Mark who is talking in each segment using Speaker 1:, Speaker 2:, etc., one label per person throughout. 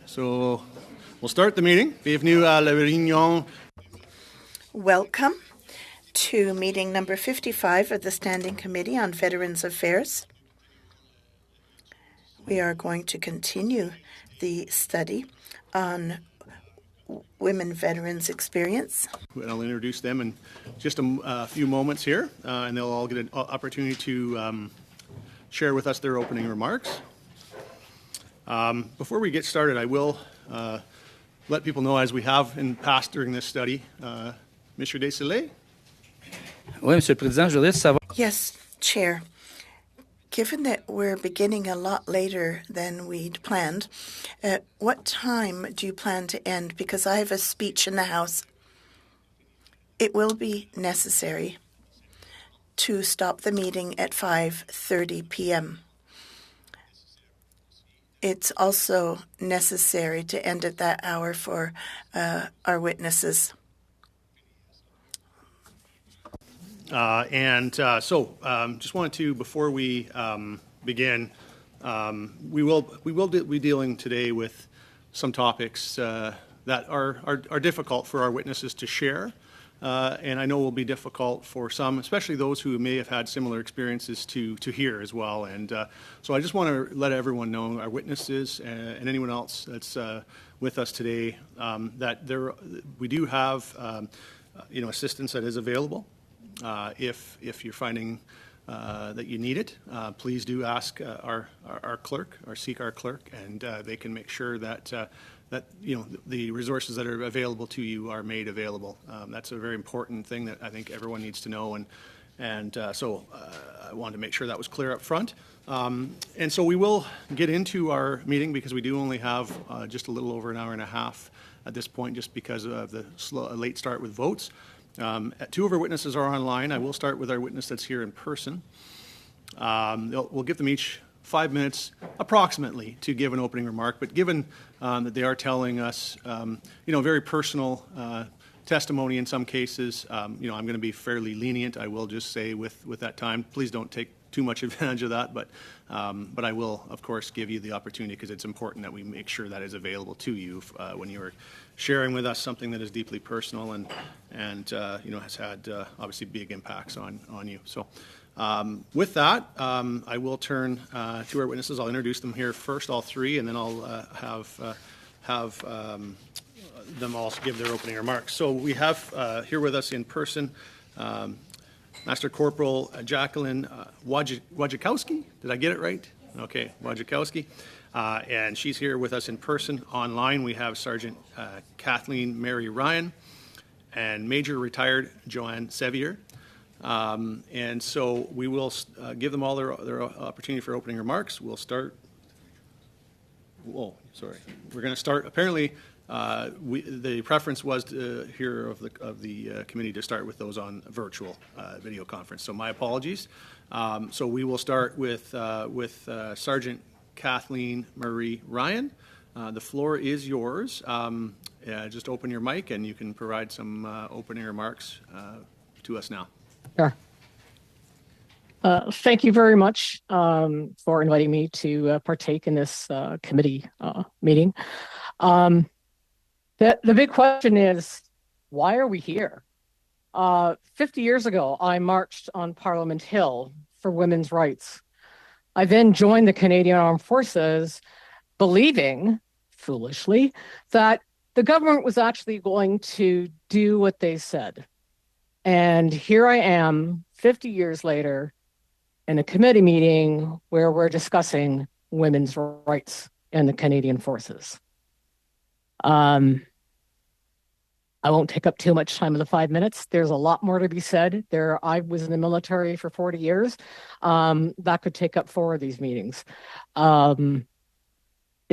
Speaker 1: So we'll start the meeting. Bienvenue à la réunion.
Speaker 2: Welcome to meeting number 55 of the Standing Committee on Veterans Affairs. We are going to continue the study on women veterans experience.
Speaker 1: I'll introduce them in just a few moments here, and they'll all get an opportunity to share with us their opening remarks. Before we get started, I will let people know, as we have in the past during this study, Mr. Desilets?
Speaker 3: Oui, Monsieur le Président, je voudrais savoir.
Speaker 2: Yes, Chair. Given that we're beginning a lot later than we'd planned, what time do you plan to end? Because I have a speech in the House. It will be necessary to stop the meeting at 5:30 p.m. It's also necessary to end at that hour for our witnesses.
Speaker 1: Just wanted to, before we begin, we will be dealing today with some topics that are difficult for our witnesses to share, and I know will be difficult for some, especially those who may have had similar experiences to hear as well. And so I just want to let everyone know, our witnesses and anyone else that's with us today, that we do have assistance that is available. If you're finding that you need it, please do ask our clerk, or seek our clerk, and they can make sure that the resources that are available to you are made available. That's a very important thing that I think everyone needs to know, so I wanted to make sure that was clear up front. And so we will get into our meeting, because we do only have just a little over an hour and a half at this point, just because of the late start with votes. Two of our witnesses are online. I will start with our witness that's here in person. We'll give them each 5 minutes approximately to give an opening remark, but given that they are telling us very personal testimony in some cases, I'm going to be fairly lenient. I will just say with that time, please don't take too much advantage of that, but I will, of course, give you the opportunity, because it's important that we make sure that is available to you when you're sharing with us something that is deeply personal and has had obviously big impacts on you. So with that, I will turn to our witnesses. I'll introduce them here first, all three, and then I'll have them all give their opening remarks. So we have here with us in person Master Corporal Jacqueline Wojciechowski. Did I get it right? Okay, Wojciechowski. And she's here with us in person. Online, we have Sergeant Kathleen Mary Ryan and Major Retired Joanne Sevier. And so we will give them all their opportunity for opening remarks. We'll start. Whoa, sorry. We're going to start. Apparently, the preference was to hear of the committee to start with those on virtual video conference. So my apologies. So we will start with Sergeant Kathleen Marie Ryan. The floor is yours. Just open your mic and you can provide some opening remarks to us now.
Speaker 4: Sure. Thank you very much for inviting me to partake in this committee meeting. The big question is, why are we here? 50 years ago, I marched on Parliament Hill for women's rights. I then joined the Canadian Armed Forces, believing, foolishly, that the government was actually going to do what they said. And here I am, 50 years later, in a committee meeting where we're discussing women's rights in the Canadian Forces. I won't take up too much time of the 5 minutes. There's a lot more to be said. I was in the military for 40 years. That could take up 4 of these meetings. It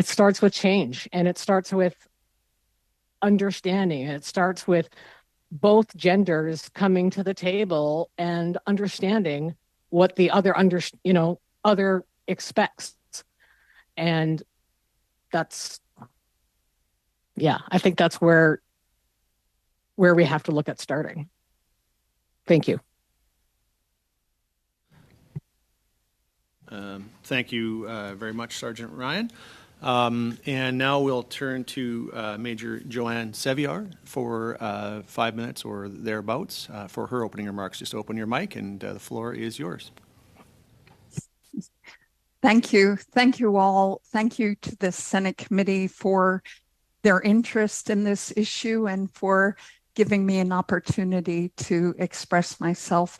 Speaker 4: starts with change, and it starts with understanding. It starts with both genders coming to the table and understanding what the other other expects. And that's, I think that's where we have to look at starting. Thank you.
Speaker 1: Thank you very much, Sergeant Ryan. And now we'll turn to Major Joanne Seviar for 5 minutes or thereabouts for her opening remarks. Just open your mic, and the floor is yours.
Speaker 5: Thank you. Thank you all. Thank you to the Senate committee for their interest in this issue and for giving me an opportunity to express myself.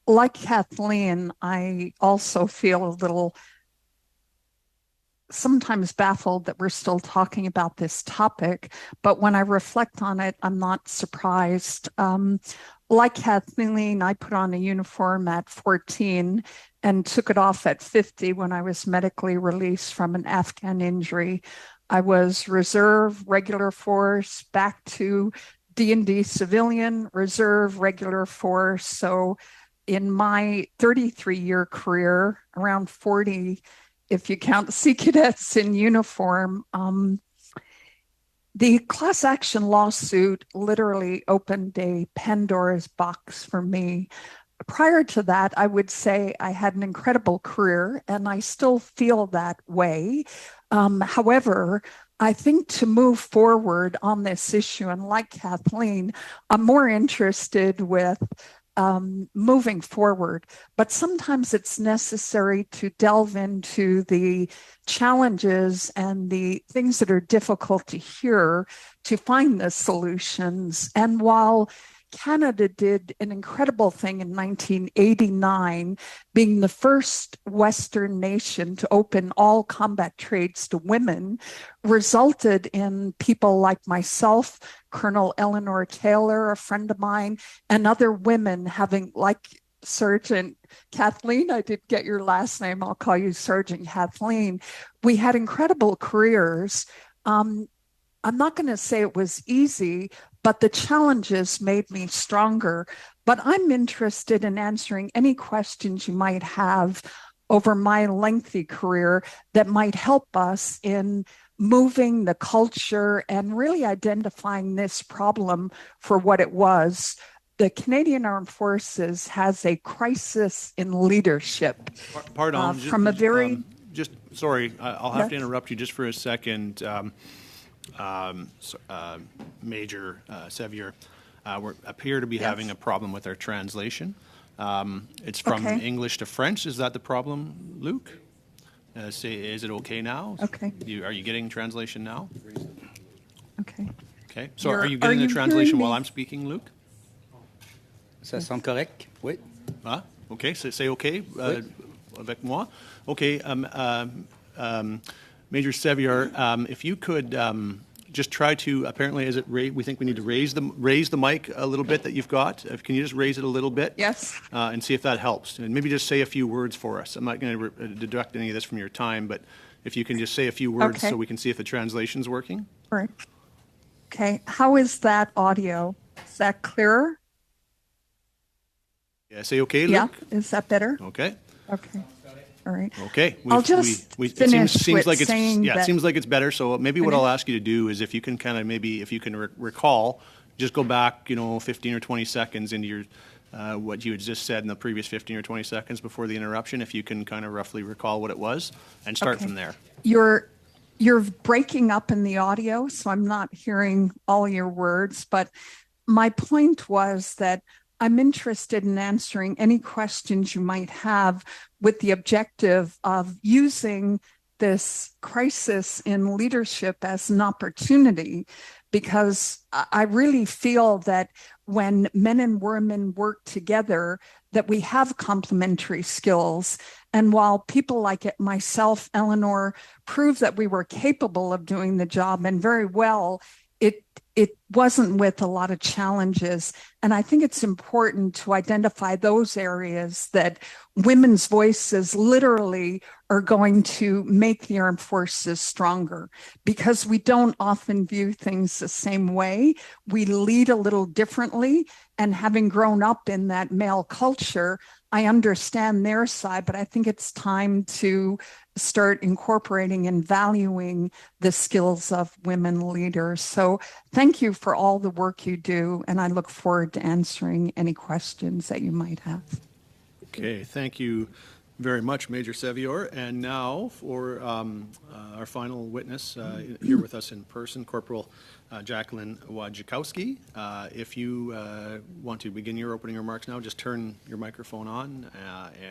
Speaker 5: Like Kathleen, I also feel a little sometimes baffled that we're still talking about this topic, but when I reflect on it, I'm not surprised. Like Kathleen, I put on a uniform at 14 and took it off at 50 when I was medically released from an Afghan injury. I was reserve, regular force, back to D&D civilian, reserve, regular force. So in my 33-year career, around 40, if you count Sea Cadets in uniform, the class action lawsuit literally opened a Pandora's box for me. Prior to that, I would say I had an incredible career, and I still feel that way. However, I think to move forward on this issue, and like Kathleen, I'm more interested with moving forward, but sometimes it's necessary to delve into the challenges and the things that are difficult to hear to find the solutions. And while Canada did an incredible thing in 1989, being the first Western nation to open all combat trades to women, resulted in people like myself, Colonel Eleanor Taylor, a friend of mine, and other women having, like Sergeant Kathleen, I did get your last name, I'll call you Sergeant Kathleen. We had incredible careers. I'm not going to say it was easy, but the challenges made me stronger. But I'm interested in answering any questions you might have over my lengthy career that might help us in moving the culture and really identifying this problem for what it was. The Canadian Armed Forces has a crisis in leadership.
Speaker 1: Pardon,
Speaker 5: from a very...
Speaker 1: sorry, I'll have to interrupt you just for a second. Major Sevier, we appear to be having a problem with our translation. It's from English to French. Is that the problem, Luke? Is it okay now?
Speaker 5: Okay.
Speaker 1: Are you getting translation now?
Speaker 5: Okay.
Speaker 1: Okay. So are you getting the translation while I'm speaking, Luke?
Speaker 3: Ça semble correct? Oui.
Speaker 1: Ah, okay. So say okay avec moi. Okay. Major Sevier, if you could just try to, apparently, we think we need to raise the mic a little bit that you've got. Can you just raise it a little bit?
Speaker 5: Yes.
Speaker 1: And see if that helps. And maybe just say a few words for us. I'm not going to deduct any of this from your time, but if you can just say a few words so we can see if the translation's working.
Speaker 5: Right. Okay. How is that audio? Is that clearer?
Speaker 1: Yeah, say okay, Luke.
Speaker 5: Yeah. Is that better?
Speaker 1: Okay.
Speaker 5: Okay. All right.
Speaker 1: Okay.
Speaker 5: I'll just finish with saying
Speaker 1: it seems like it's better. So maybe what I'll ask you to do is if you can kind of recall, just go back, 15 or 20 seconds into your what you had just said in the previous 15 or 20 seconds before the interruption. If you can kind of roughly recall what it was and start from there.
Speaker 5: You're breaking up in the audio, so I'm not hearing all your words. But my point was that I'm interested in answering any questions you might have with the objective of using this crisis in leadership as an opportunity, because I really feel that when men and women work together, that we have complementary skills. And while people like myself, Eleanor, proved that we were capable of doing the job and very well, it wasn't with a lot of challenges. And I think it's important to identify those areas that women's voices literally are going to make the armed forces stronger, because we don't often view things the same way. We lead a little differently. And having grown up in that male culture, I understand their side, but I think it's time to start incorporating and valuing the skills of women leaders. So thank you for all the work you do, and I look forward to answering any questions that you might have.
Speaker 1: Okay, thank you, very much, Major Sevior. And now for our final witness here with us in person, Corporal Jacqueline Wojciechowski. If you want to begin your opening remarks now, just turn your microphone on,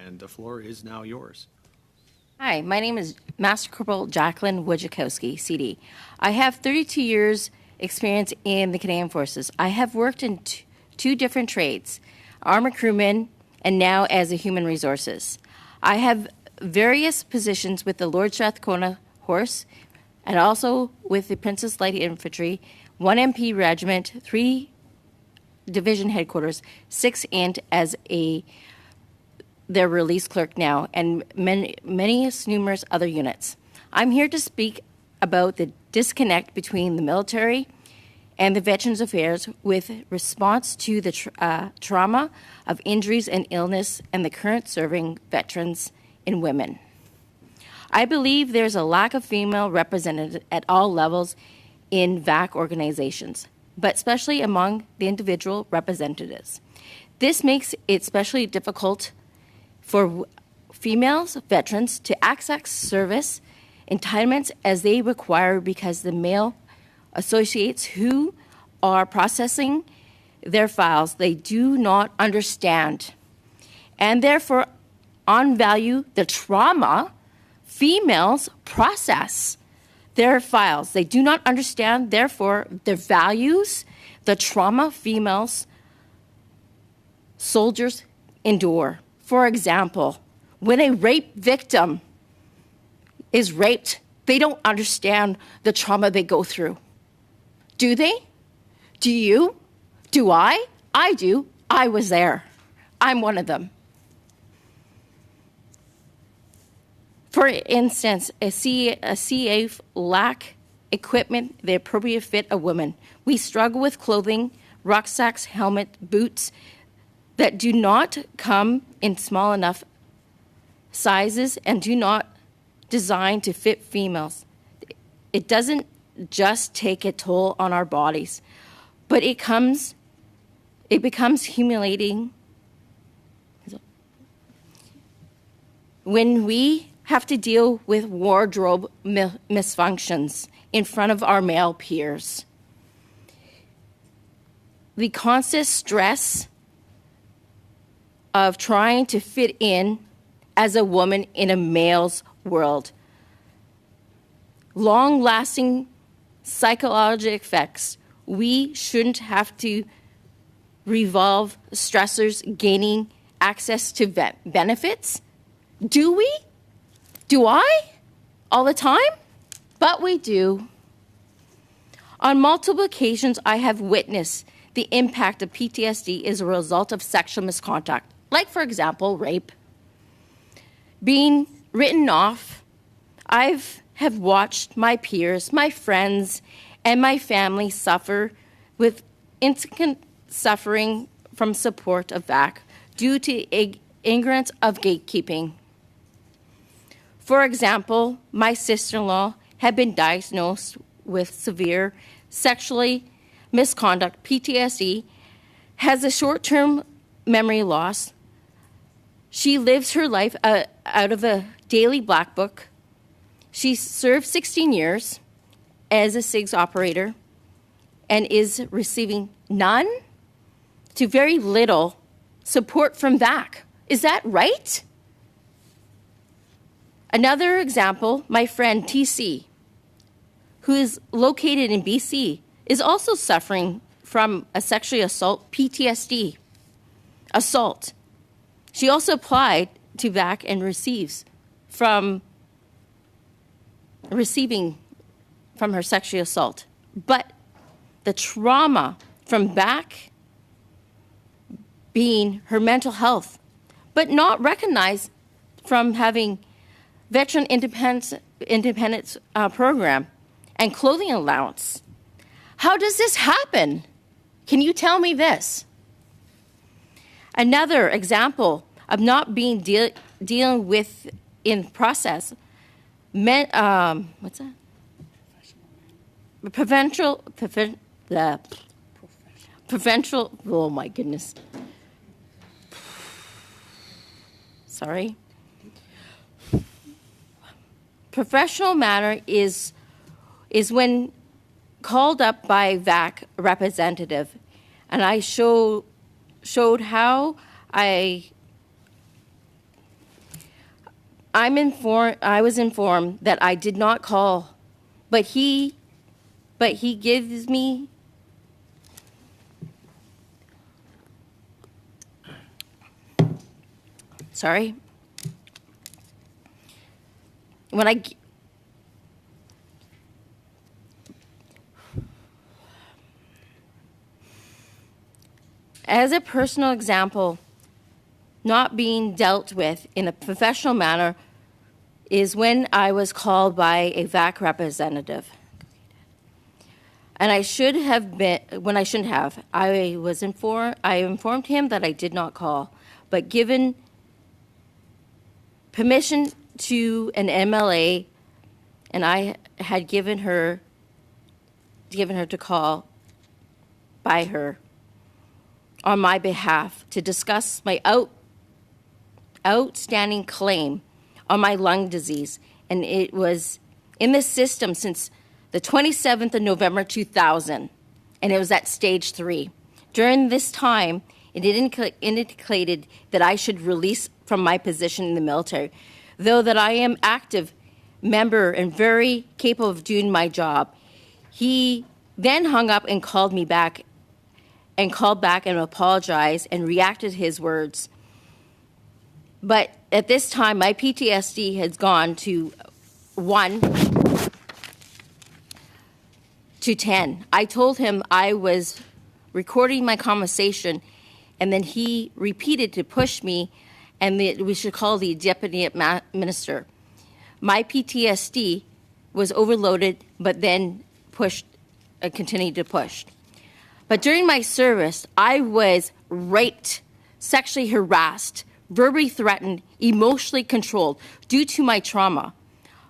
Speaker 1: and the floor is now yours.
Speaker 6: Hi, my name is Master Corporal Jacqueline Wojciechowski, CD. I have 32 years experience in the Canadian Forces. I have worked in two different trades, armor crewman and now as a human resources. I have various positions with the Lord Strathcona Horse and also with the Princess Light Infantry, 1 MP Regiment, 3 Division Headquarters, 6 Int as their release clerk now, and numerous other units. I'm here to speak about the disconnect between the military and the Veterans Affairs with response to the trauma of injuries and illness and the current serving veterans and women. I believe there's a lack of female represented at all levels in VAC organizations, but especially among the individual representatives. This makes it especially difficult for females, veterans, to access service entitlements as they require because the male associates who are processing their files, they do not understand and therefore unvalue the trauma females process their files. They do not understand, therefore, their values, the trauma females, soldiers endure. For example, when a rape victim is raped, they don't understand the trauma they go through. Do they? Do you? Do I? I do. I was there. I'm one of them. For instance, a CA lack equipment, the appropriate fit a woman. We struggle with clothing, rucksacks, helmet, boots that do not come in small enough sizes and do not design to fit females. It doesn't just take a toll on our bodies, but it becomes humiliating when we have to deal with wardrobe misfunctions in front of our male peers. The constant stress of trying to fit in as a woman in a male's world. Long-lasting psychological effects. We shouldn't have to revolve stressors gaining access to benefits. Do we? Do I? All the time? But we do. On multiple occasions, I have witnessed the impact of PTSD as a result of sexual misconduct, like, for example, rape. Being written off, I have watched my peers, my friends, and my family suffer with instant suffering from support of VAC due to ignorance of gatekeeping. For example, my sister-in-law had been diagnosed with severe sexually misconduct, PTSD, has a short-term memory loss. She lives her life out of a daily black book. She served 16 years as a SIGS operator and is receiving none to very little support from VAC. Is that right? Another example, my friend TC, who is located in BC, is also suffering from a sexual assault, PTSD, assault. She also applied to VAC and receiving from her sexual assault. But the trauma from VAC being her mental health, but not recognized from having Veteran Independence Program and clothing allowance. How does this happen? Can you tell me this? Another example of not being dealing with in process, what's that? Provincial, oh my goodness. Sorry. professional manner is when called up by VAC representative, and I showed how I was informed that I did not call, but he gives me sorry. When I as a personal example, not being dealt with in a professional manner is when I was called by a VAC representative. And I should have been, when I shouldn't have, I informed him that I did not call, but given permission to an MLA, and I had given her to call by her on my behalf to discuss my outstanding claim on my lung disease, and it was in the system since the 27th of November 2000, and it was at stage 3. During this time, it indicated that I should release from my position in the military, though that I am active member and very capable of doing my job. He then hung up and called me back and apologized and reacted to his words. But at this time, my PTSD has gone to 1 to 10. I told him I was recording my conversation, and then he repeated to push me, and that we should call the deputy minister. My PTSD was overloaded, but then continued to push. But during my service, I was raped, sexually harassed, verbally threatened, emotionally controlled due to my trauma.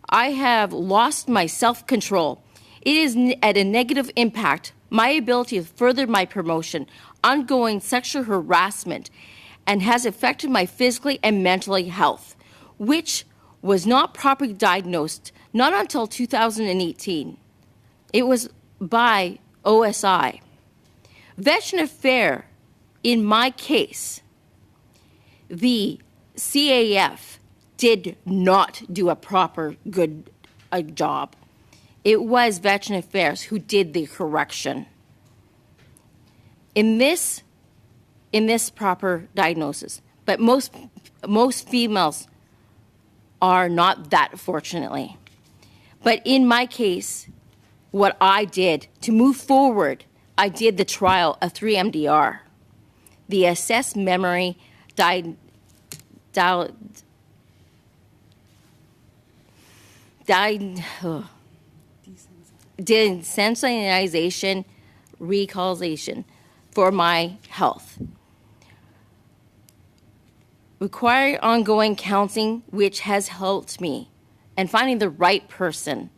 Speaker 6: I have lost my self-control. It is at a negative impact my ability to further my promotion, ongoing sexual harassment, and has affected my physically and mentally health, which was not properly diagnosed not until 2018. It was by OSI. Veteran Affairs, in my case, the CAF did not do a proper good job. It was Veteran Affairs who did the correction. In this proper diagnosis, but most females are not that, fortunately. But in my case, what I did to move forward, I did the trial of 3-MDR, the assessed memory desensitization recalculation for my health. Require ongoing counseling, which has helped me, and finding the right person.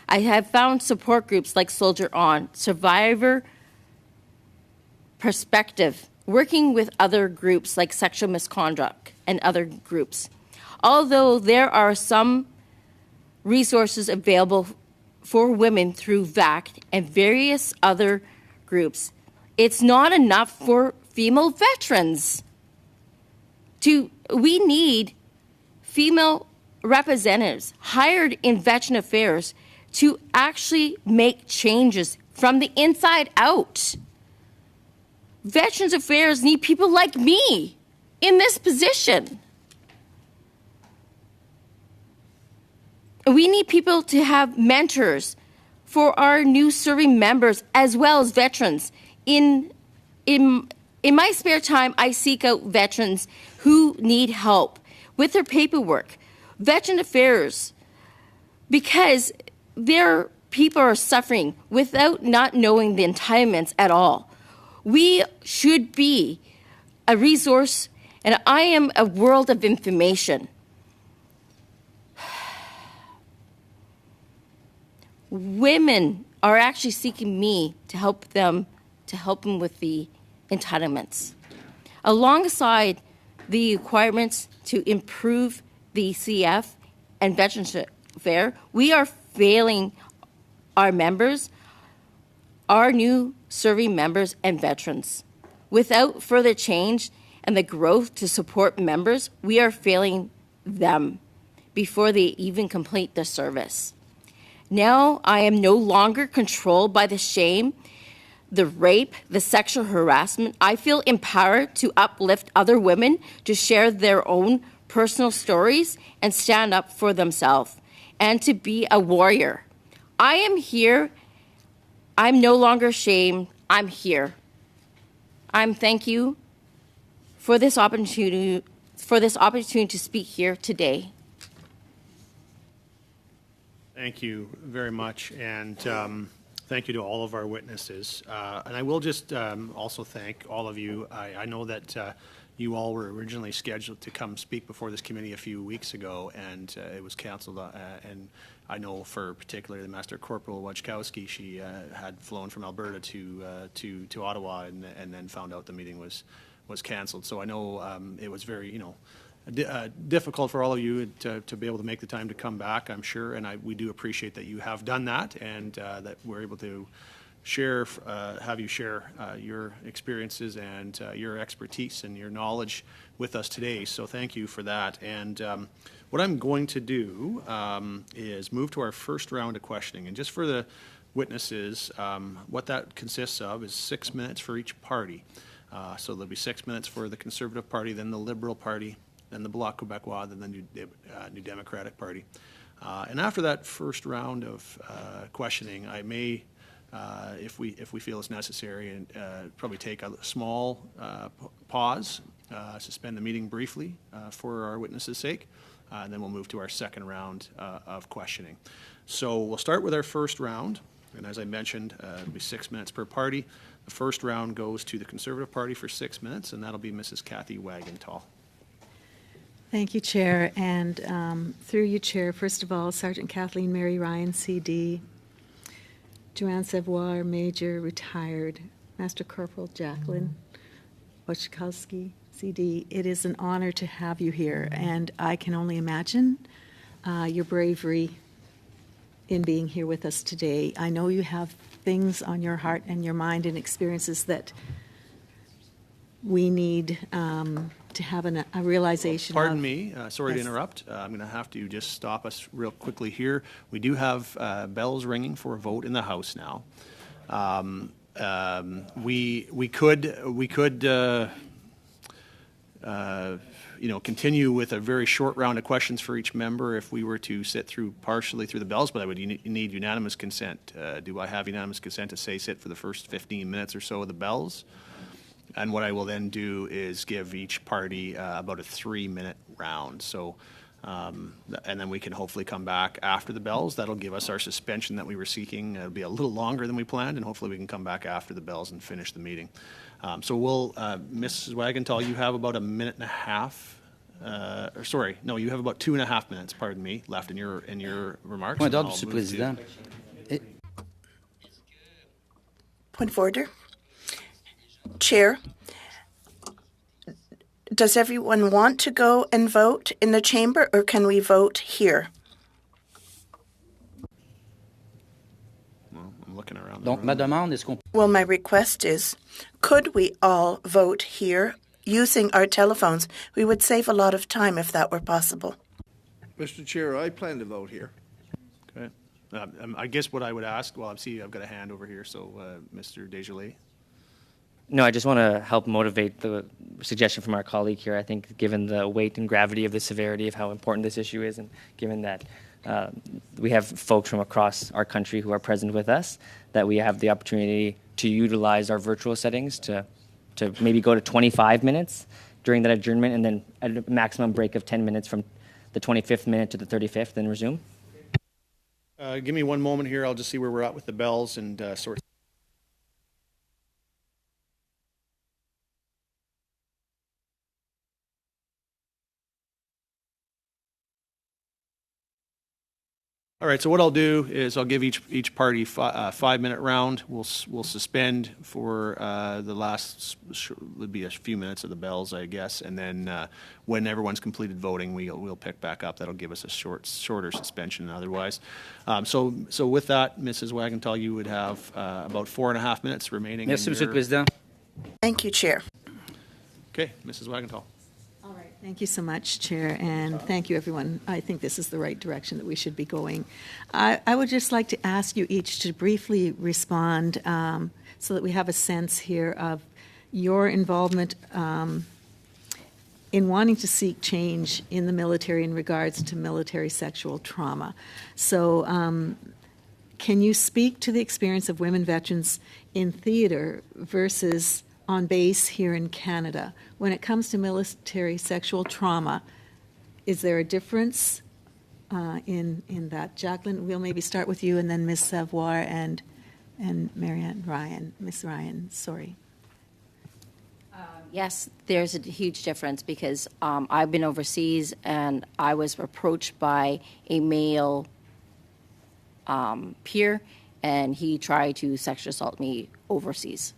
Speaker 6: I have found support groups like Soldier On, Survivor Perspective, working with other groups like Sexual Misconduct and other groups. Although there are some resources available for women through VAC and various other groups, it's not enough for female veterans. We need female representatives hired in Veteran Affairs to actually make changes from the inside out. Veterans Affairs need people like me in this position. We need people to have mentors for our new serving members as well as veterans. In my spare time, I seek out veterans who need help with their paperwork. Veteran Affairs, because their people are suffering without not knowing the entitlements at all. We should be a resource, and I am a world of information. Women are actually seeking me to help them with the entitlements. Alongside the requirements to improve the CF and Veterans fair, we are failing our members, our new serving members and veterans. Without further change and the growth to support members, we are failing them before they even complete the service. Now I am no longer controlled by the shame, the rape, the sexual harassment. I feel empowered to uplift other women to share their own personal stories and stand up for themselves and to be a warrior. I am here. I'm no longer ashamed. I'm here. I'm thank you for this opportunity to speak here today.
Speaker 1: Thank you very much, and thank you to all of our witnesses. And I will just also thank all of you. I know that you all were originally scheduled to come speak before this committee a few weeks ago, and it was canceled. And I know for particularly the Master Corporal Wojciechowski, she had flown from Alberta to Ottawa, and then found out the meeting was canceled. So I know it was very, difficult for all of you to be able to make the time to come back, I'm sure, and we do appreciate that you have done that, and that we're able to share, have you share your experiences and your expertise and your knowledge with us today. So thank you for that. And what I'm going to do is move to our first round of questioning, and just for the witnesses, what that consists of is 6 minutes for each party. So there'll be 6 minutes for the Conservative Party, then the Liberal Party, then the Bloc Québécois, then the New Democratic Party. And after that first round of questioning, I may, if we feel it's necessary, and probably take a small pause, suspend the meeting briefly for our witnesses' sake, and then we'll move to our second round of questioning. So we'll start with our first round, and as I mentioned, it'll be 6 minutes per party. The first round goes to the Conservative Party for 6 minutes, and that'll be Mrs. Kathy Wagenthal.
Speaker 7: Thank you, Chair. And through you, Chair, first of all, Sergeant Kathleen Mary Ryan, CD, Joanne Savoie, Major, retired, Master Corporal Jacqueline Wojciechowski, CD. It is an honor to have you here, and I can only imagine your bravery in being here with us today. I know you have things on your heart and your mind and experiences that we need to have a realization
Speaker 1: Pardon
Speaker 7: of.
Speaker 1: me, sorry to
Speaker 7: Yes.
Speaker 1: interrupt. I'm going to have to just stop us real quickly here. We do have bells ringing for a vote in the House now. We could continue with a very short round of questions for each member if we were to sit through partially through the bells, but I would need unanimous consent. Do I have unanimous consent to sit for the first 15 minutes or so of the bells? And what I will then do is give each party about a 3-minute round. So, and then we can hopefully come back after the bells. That'll give us our suspension that we were seeking. It'll be a little longer than we planned, and hopefully we can come back after the bells and finish the meeting. So we'll, Mrs. Wagenthal, you have about a minute and a half. You have about 2.5 minutes, pardon me, left in your remarks.
Speaker 3: Point
Speaker 1: and
Speaker 3: d'ordre,
Speaker 1: I'll
Speaker 3: Monsieur le
Speaker 1: move to-
Speaker 3: Président.
Speaker 2: Point of order. Chair, does everyone want to go and vote in the chamber, or can we vote here?
Speaker 1: Well, I'm looking around the
Speaker 3: Donc,
Speaker 1: room.
Speaker 3: ma demande, est-ce qu'on
Speaker 2: Well, my request is, could we all vote here using our telephones? We would save a lot of time if that were possible.
Speaker 8: Mr. Chair, I plan to vote here.
Speaker 1: Okay. I guess what I would ask, well, I've got a hand over here, so Mr. Desjardins.
Speaker 9: No, I just want to help motivate the suggestion from our colleague here. I think given the weight and gravity of the severity of how important this issue is, and given that we have folks from across our country who are present with us, that we have the opportunity to utilize our virtual settings to maybe go to 25 minutes during that adjournment, and then a maximum break of 10 minutes from the 25th minute to the 35th, then resume.
Speaker 1: Give me one moment here. I'll just see where we're at with the bells and sort All right, so what I'll do is I'll give each party 5-minute round. We'll suspend for the last, would be a few minutes of the bells, I guess, and then when everyone's completed voting, we'll pick back up. That'll give us a shorter suspension than otherwise. So with that, Mrs. Wagenthal, you would have about 4.5 minutes remaining.
Speaker 3: Merci,
Speaker 1: in
Speaker 3: Monsieur le
Speaker 1: your-
Speaker 3: Président.
Speaker 2: Thank you, Chair.
Speaker 1: Okay, Mrs. Wagenthal.
Speaker 7: All right. Thank you so much, Chair, and thank you, everyone. I think this is the right direction that we should be going. I would just like to ask you each to briefly respond so that we have a sense here of your involvement in wanting to seek change in the military in regards to military sexual trauma. So can you speak to the experience of women veterans in theater versus on base here in Canada? When it comes to military sexual trauma, is there a difference in that? Jacqueline, we'll maybe start with you, and then Ms. Savoie and Marianne Ryan. Ms. Ryan, sorry.
Speaker 6: Yes, there's a huge difference because I've been overseas and I was approached by a male peer, and he tried to sexually assault me overseas.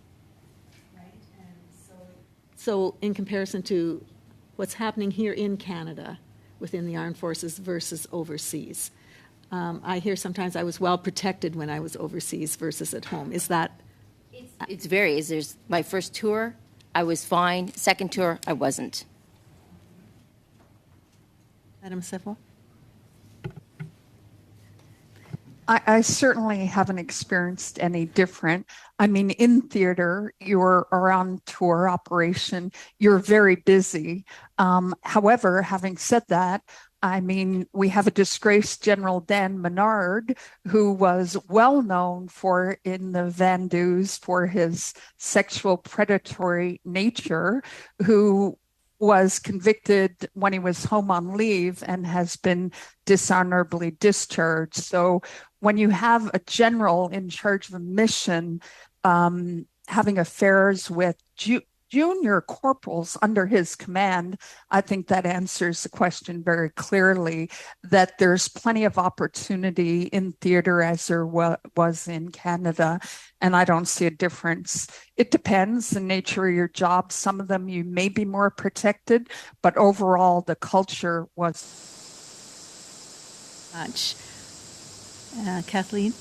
Speaker 7: So in comparison to what's happening here in Canada within the armed forces versus overseas, I hear sometimes I was well protected when I was overseas versus at home. Is that?
Speaker 6: It's varies. There's my first tour, I was fine. Second tour, I wasn't.
Speaker 7: Madam Savoie?
Speaker 5: I certainly haven't experienced any different. I mean, in theater, you're on tour operation, you're very busy. However, having said that, I mean, we have a disgraced General Dan Menard, who was well known in the Vandus for his sexual predatory nature, who was convicted when he was home on leave and has been dishonorably discharged. So when you have a general in charge of a mission having affairs with junior corporals under his command, I think that answers the question very clearly, that there's plenty of opportunity in theater as there was in Canada, and I don't see a difference. It depends the nature of your job. Some of them you may be more protected, but overall the culture was
Speaker 7: Much. Kathleen?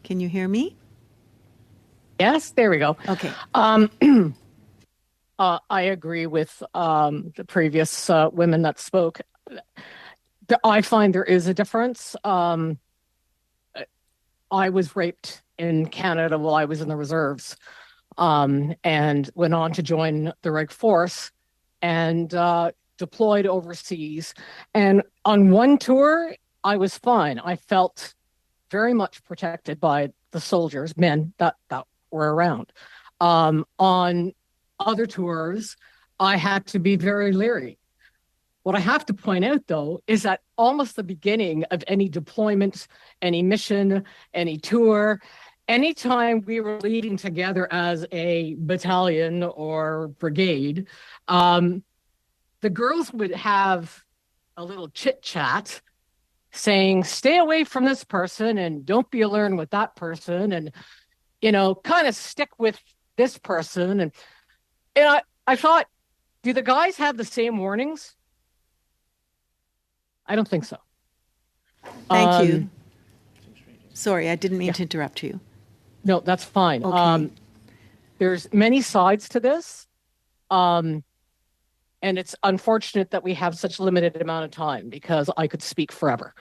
Speaker 7: Can you hear me?
Speaker 4: Yes, there we go.
Speaker 7: Okay.
Speaker 4: I agree with the previous women that spoke. I find there is a difference. I was raped in Canada while I was in the reserves, and went on to join the Reg Force and deployed overseas. And on one tour, I was fine. I felt very much protected by the soldiers, men that were around. On other tours, I had to be very leery. What I have to point out, though, is that almost the beginning of any deployment, any mission, any tour, anytime we were leading together as a battalion or brigade, the girls would have a little chit chat saying, stay away from this person and don't be alone with that person, and, you know, kind of stick with this person. And I thought, do the guys have the same warnings? I don't think so.
Speaker 7: Thank you. Sorry, I didn't mean to interrupt you.
Speaker 4: No, that's fine.
Speaker 7: Okay.
Speaker 4: There's many sides to this. And it's unfortunate that we have such limited amount of time because I could speak forever.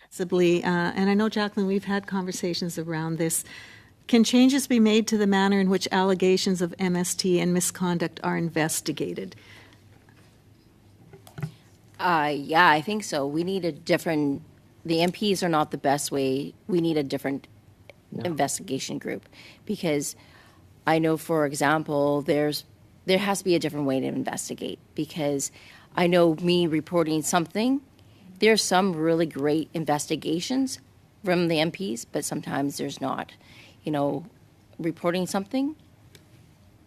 Speaker 7: Possibly, and I know, Jacqueline, we've had conversations around this. Can changes be made to the manner in which allegations of MST and misconduct are investigated?
Speaker 6: Yeah, I think so. We need a different, the MPs are not the best way. We need a different investigation group, because I know, for example, there has to be a different way to investigate, because I know me reporting something, there's some really great investigations from the MPs, but sometimes there's not. You know, reporting something,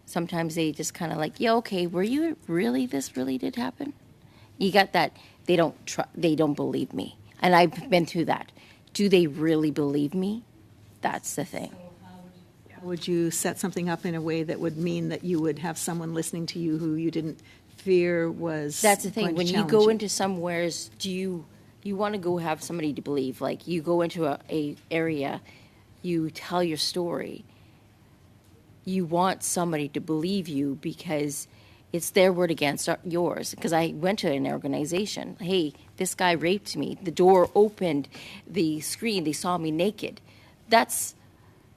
Speaker 6: sometimes they just kind of like, yeah, okay, were you really, this really did happen? You got that, they don't believe me. And I've been through that. Do they really believe me? That's the thing.
Speaker 7: Would you set something up in a way that would mean that you would have someone listening to you who you didn't fear was
Speaker 6: That's the thing.
Speaker 7: going to
Speaker 6: When you
Speaker 7: challenge
Speaker 6: go into somewheres, do you want to go have somebody to believe? Like you go into a area, you tell your story. You want somebody to believe you because it's their word against yours. Because I went to an organization. Hey, this guy raped me. The door opened, the screen, they saw me naked.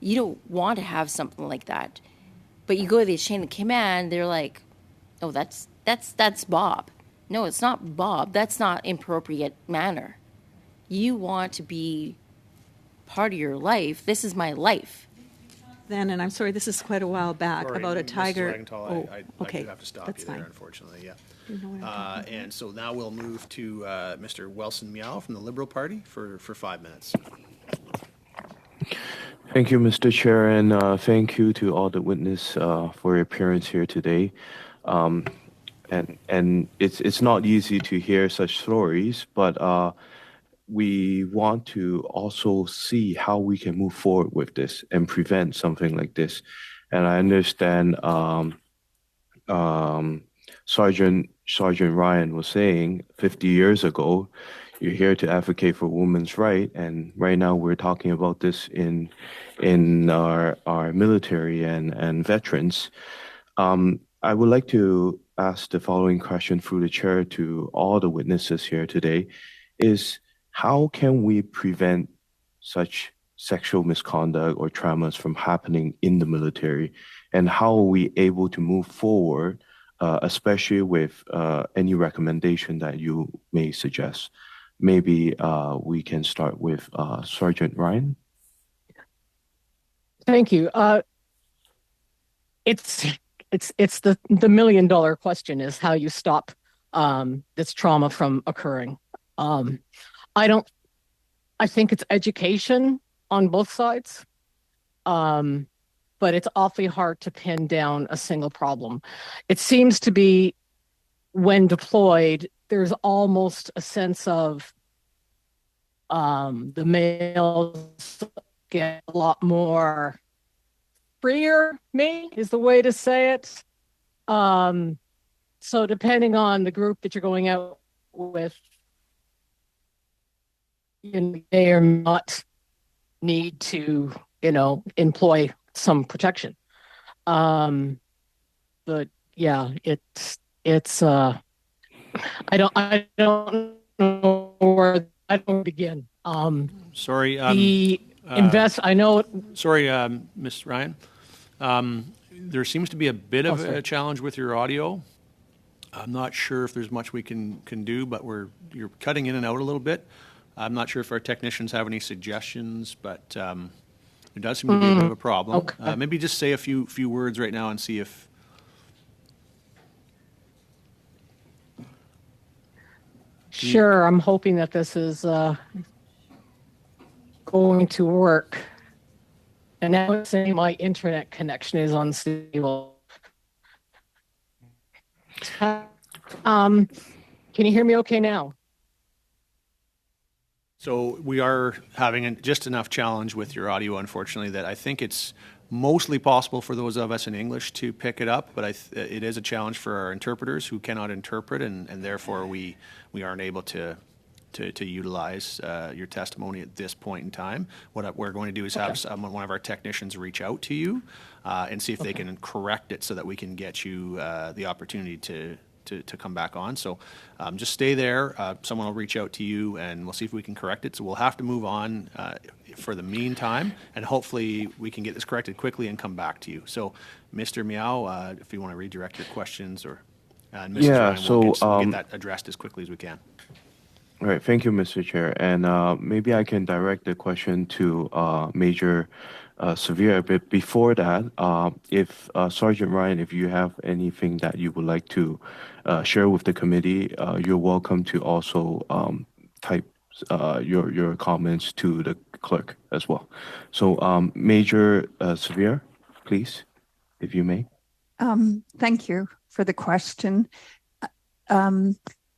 Speaker 6: You don't want to have something like that. But you go to the chain of command, they're like, oh, that's Bob. No, it's not Bob. That's not inappropriate manner. You want to be part of your life. This is my life.
Speaker 7: Then, and I'm sorry, this is quite a while back,
Speaker 1: Sorry,
Speaker 7: about a
Speaker 1: Mrs.
Speaker 7: tiger.
Speaker 1: Wagenthal, I
Speaker 7: okay,
Speaker 1: do have to stop
Speaker 7: that's
Speaker 1: you there,
Speaker 7: fine.
Speaker 1: unfortunately, yeah.
Speaker 7: You know what I'm talking about.
Speaker 1: And so now we'll move to Mr. Wilson Meow from the Liberal Party for 5 minutes.
Speaker 10: Thank you, Mr. Chair, and thank you to all the witnesses for your appearance here today. And it's not easy to hear such stories, but we want to also see how we can move forward with this and prevent something like this. And I understand Sergeant Ryan was saying 50 years ago, you're here to advocate for women's rights, and right now we're talking about this in our military and veterans. I would like to ask the following question through the chair to all the witnesses here today: is how can we prevent such sexual misconduct or traumas from happening in the military, and how are we able to move forward, especially with any recommendation that you may suggest? Maybe we can start with Sergeant Ryan.
Speaker 4: Thank you. It's the $1 million question is how you stop this trauma from occurring. I think it's education on both sides, but it's awfully hard to pin down a single problem. It seems to be when deployed, there's almost a sense of the males get a lot more freer, maybe is the way to say it. So depending on the group that you're going out with, you may or not need to, employ some protection. But yeah, it's I don't know where I don't begin.
Speaker 1: Sorry.
Speaker 4: I know.
Speaker 1: Sorry, Ms. Ryan. There seems to be a bit of a challenge with your audio. I'm not sure if there's much we can do, but you're cutting in and out a little bit. I'm not sure if our technicians have any suggestions, but there does seem to be a bit of a problem.
Speaker 4: Okay.
Speaker 1: Maybe just say a few words right now and see if.
Speaker 4: Sure, I'm hoping that this is going to work. And now it's saying my internet connection is unstable. Can you hear me okay now?
Speaker 1: So we are having just enough challenge with your audio, unfortunately, that I think it's mostly possible for those of us in English to pick it up, but it is a challenge for our interpreters who cannot interpret, and therefore we aren't able to utilize your testimony at this point in time. What we're going to do is have one of our technicians reach out to you and see if they can correct it so that we can get you the opportunity to come back on. So just stay there. Someone will reach out to you and we'll see if we can correct it. So we'll have to move on for the meantime, and hopefully we can get this corrected quickly and come back to you. So Mr. Meow, if you want to redirect your questions, or Mrs. Ryan, we'll get that addressed as quickly as we can.
Speaker 10: All right, thank you, Mr. Chair. And maybe I can direct the question to Major Sevier. But before that, if Sergeant Ryan, if you have anything that you would like to share with the committee, you're welcome to also type your comments to the clerk as well. So Major Sevier, please, if you may.
Speaker 5: Thank you for the question.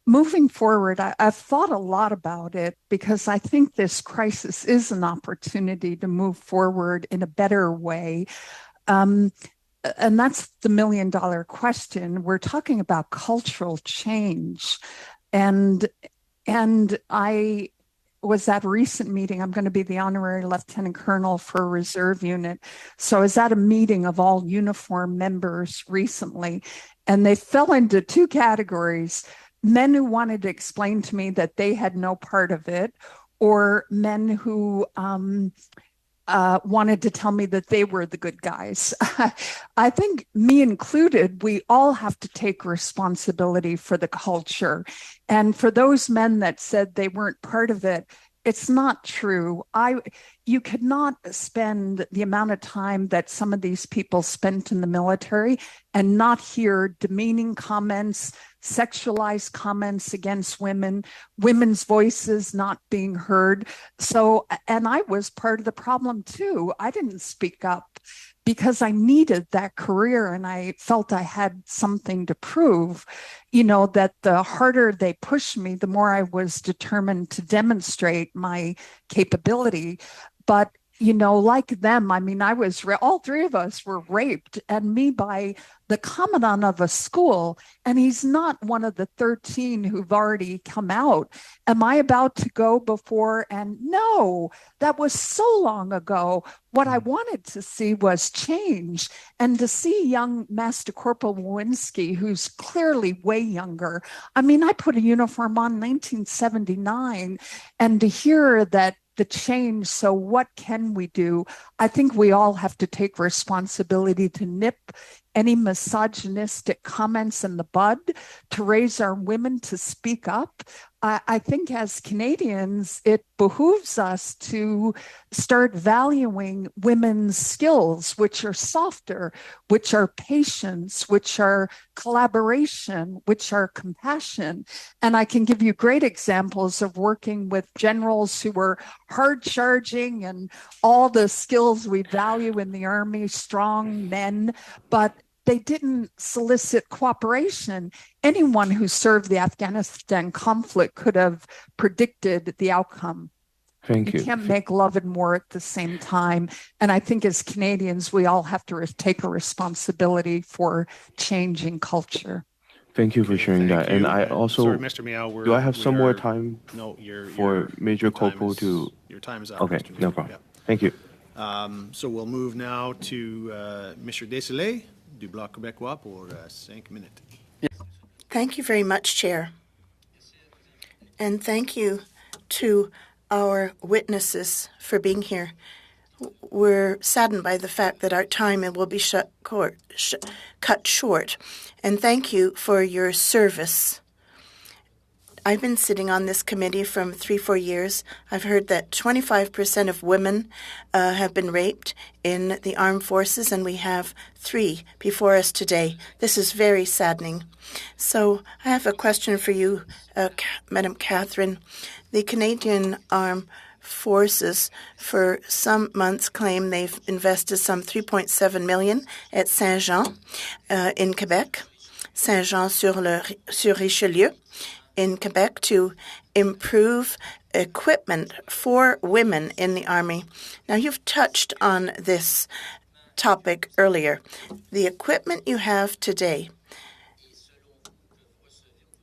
Speaker 5: Moving forward, I've thought a lot about it because I think this crisis is an opportunity to move forward in a better way. And that's the million-dollar question. We're talking about cultural change. And I was at a recent meeting. I'm going to be the honorary lieutenant colonel for a reserve unit. So I was at a meeting of all uniform members recently, and they fell into two categories: men who wanted to explain to me that they had no part of it, or men who wanted to tell me that they were the good guys. I think, me included, we all have to take responsibility for the culture. And for those men that said they weren't part of it, it's not true. You could not spend the amount of time that some of these people spent in the military and not hear demeaning comments, sexualized comments against women, women's voices not being heard. So, and I was part of the problem too. I didn't speak up because I needed that career and I felt I had something to prove. You know, that the harder they pushed me, the more I was determined to demonstrate my capability. But, you know, like them, I mean, all three of us were raped, and me by the commandant of a school, and he's not one of the 13 who've already come out. Am I about to go before? And no, that was so long ago. What I wanted to see was change, and to see young Master Corporal Lewinsky, who's clearly way younger. I mean, I put a uniform on in 1979, and to hear that the change. So what can we do? I think we all have to take responsibility to nip any misogynistic comments in the bud, to raise our women to speak up. I think as Canadians, it behooves us to start valuing women's skills, which are softer, which are patience, which are collaboration, which are compassion. And I can give you great examples of working with generals who were hard charging and all the skills we value in the Army, strong men, but they didn't solicit cooperation. Anyone who served the Afghanistan conflict could have predicted the outcome.
Speaker 10: Thank you.
Speaker 5: You can't make love and war at the same time. And I think as Canadians, we all have to take a responsibility for changing culture.
Speaker 10: Thank you for sharing
Speaker 1: Thank
Speaker 10: that. And
Speaker 1: you.
Speaker 10: I also,
Speaker 1: Sorry, Mr. Meow,
Speaker 10: do I have some more time
Speaker 1: No,
Speaker 10: for Major Corporal to?
Speaker 1: Your time is up.
Speaker 10: Okay,
Speaker 1: Mr.
Speaker 10: no
Speaker 1: Meow.
Speaker 10: problem. Thank you.
Speaker 1: So we'll move now to Mr. Desilets du Bloc québécois pour 5 minutes.
Speaker 2: Thank you very much, Chair. And thank you to our witnesses for being here. We're saddened by the fact that our time will be cut short. And thank you for your service. I've been sitting on this committee from 3-4 years. I've heard that 25% of women have been raped in the armed forces, and we have 3 before us today. This is very saddening. So I have a question for you, Madam Catherine. The Canadian Armed Forces for some months claim they've invested some $3.7 million at Saint-Jean in Quebec, Saint-Jean-sur-Richelieu in Quebec, to improve equipment for women in the Army. Now, you've touched on this topic earlier. The equipment you have today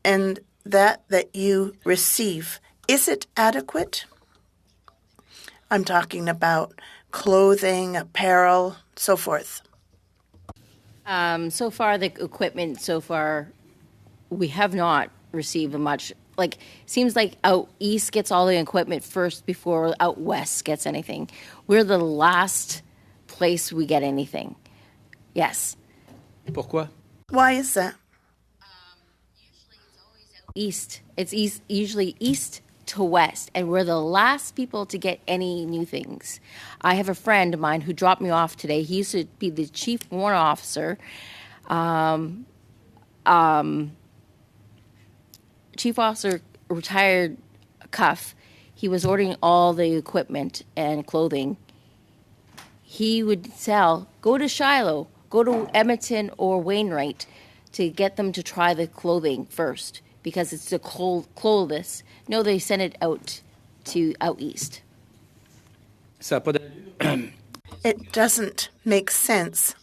Speaker 2: and that you receive, is it adequate? I'm talking about clothing, apparel, so forth.
Speaker 6: So far, the equipment, we have not received much. Like, seems like out east gets all the equipment first before out west gets anything. We're the last place we get anything. Yes.
Speaker 3: Pourquoi?
Speaker 2: Why is that?
Speaker 6: East. It's usually east to west, and we're the last people to get any new things. I have a friend of mine who dropped me off today. He used to be the chief warrant officer. Chief officer, retired Cuff. He was ordering all the equipment and clothing. He would go to Shiloh, go to Edmonton or Wainwright to get them to try the clothing first because it's the coldest. No, they send it out east.
Speaker 3: Ça a pas de...
Speaker 2: It doesn't make sense.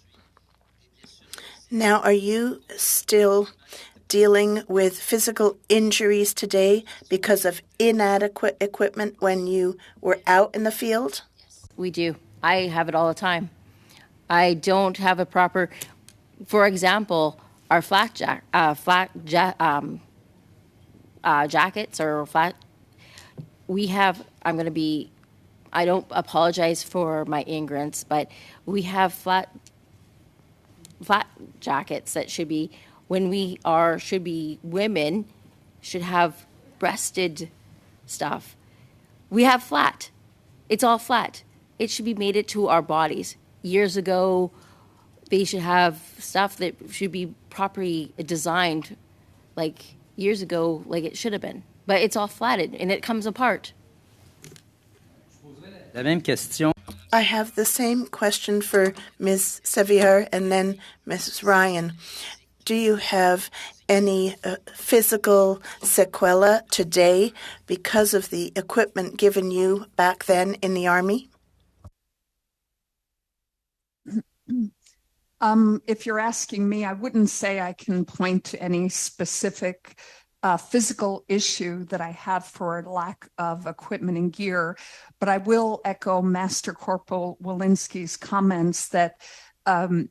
Speaker 2: Now, are you still dealing with physical injuries today because of inadequate equipment when you were out in the field?
Speaker 6: We do. I have it all the time. I don't have a proper, for example, our jackets or flat. We have. I don't apologize for my ignorance, but we have flat jackets that should be women should have breasted stuff. We have flat. It's all flat. It should be made it to our bodies. Years ago, they should have stuff that should be properly designed, like years ago, like it should have been. But it's all flatted and it comes apart.
Speaker 3: La même question.
Speaker 2: I have the same question for Ms. Sevier and then Mrs. Ryan. Do you have any physical sequela today because of the equipment given you back then in the Army?
Speaker 5: If you're asking me, I wouldn't say I can point to any specific physical issue that I have for lack of equipment and gear, but I will echo Master Corporal Walensky's comments that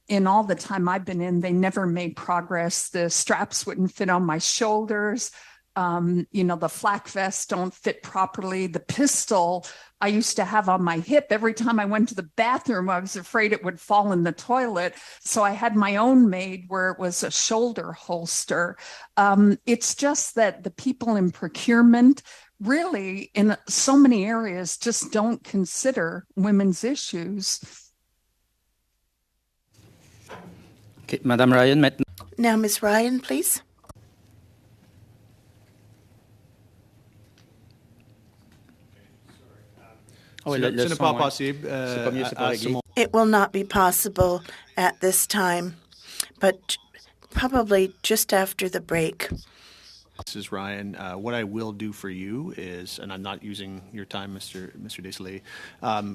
Speaker 5: in all the time I've been in, they never made progress. The straps wouldn't fit on my shoulders. The flak vests don't fit properly. The pistol I used to have on my hip. Every time I went to the bathroom, I was afraid it would fall in the toilet. So I had my own made where it was a shoulder holster. It's just that the people in procurement really in so many areas just don't consider women's issues.
Speaker 3: Okay, Madame Ryan, maintenant.
Speaker 2: Now, Ms. Ryan, please.
Speaker 3: Oh, le
Speaker 1: Ce n'est
Speaker 3: son,
Speaker 1: pas
Speaker 3: ouais.
Speaker 1: possible.
Speaker 3: C'est pas mieux, c'est pas réglé.
Speaker 2: It will not be possible at this time, but probably just after the break.
Speaker 1: Mrs. Ryan, what I will do for you is, and I'm not using your time, Mr. Desailly,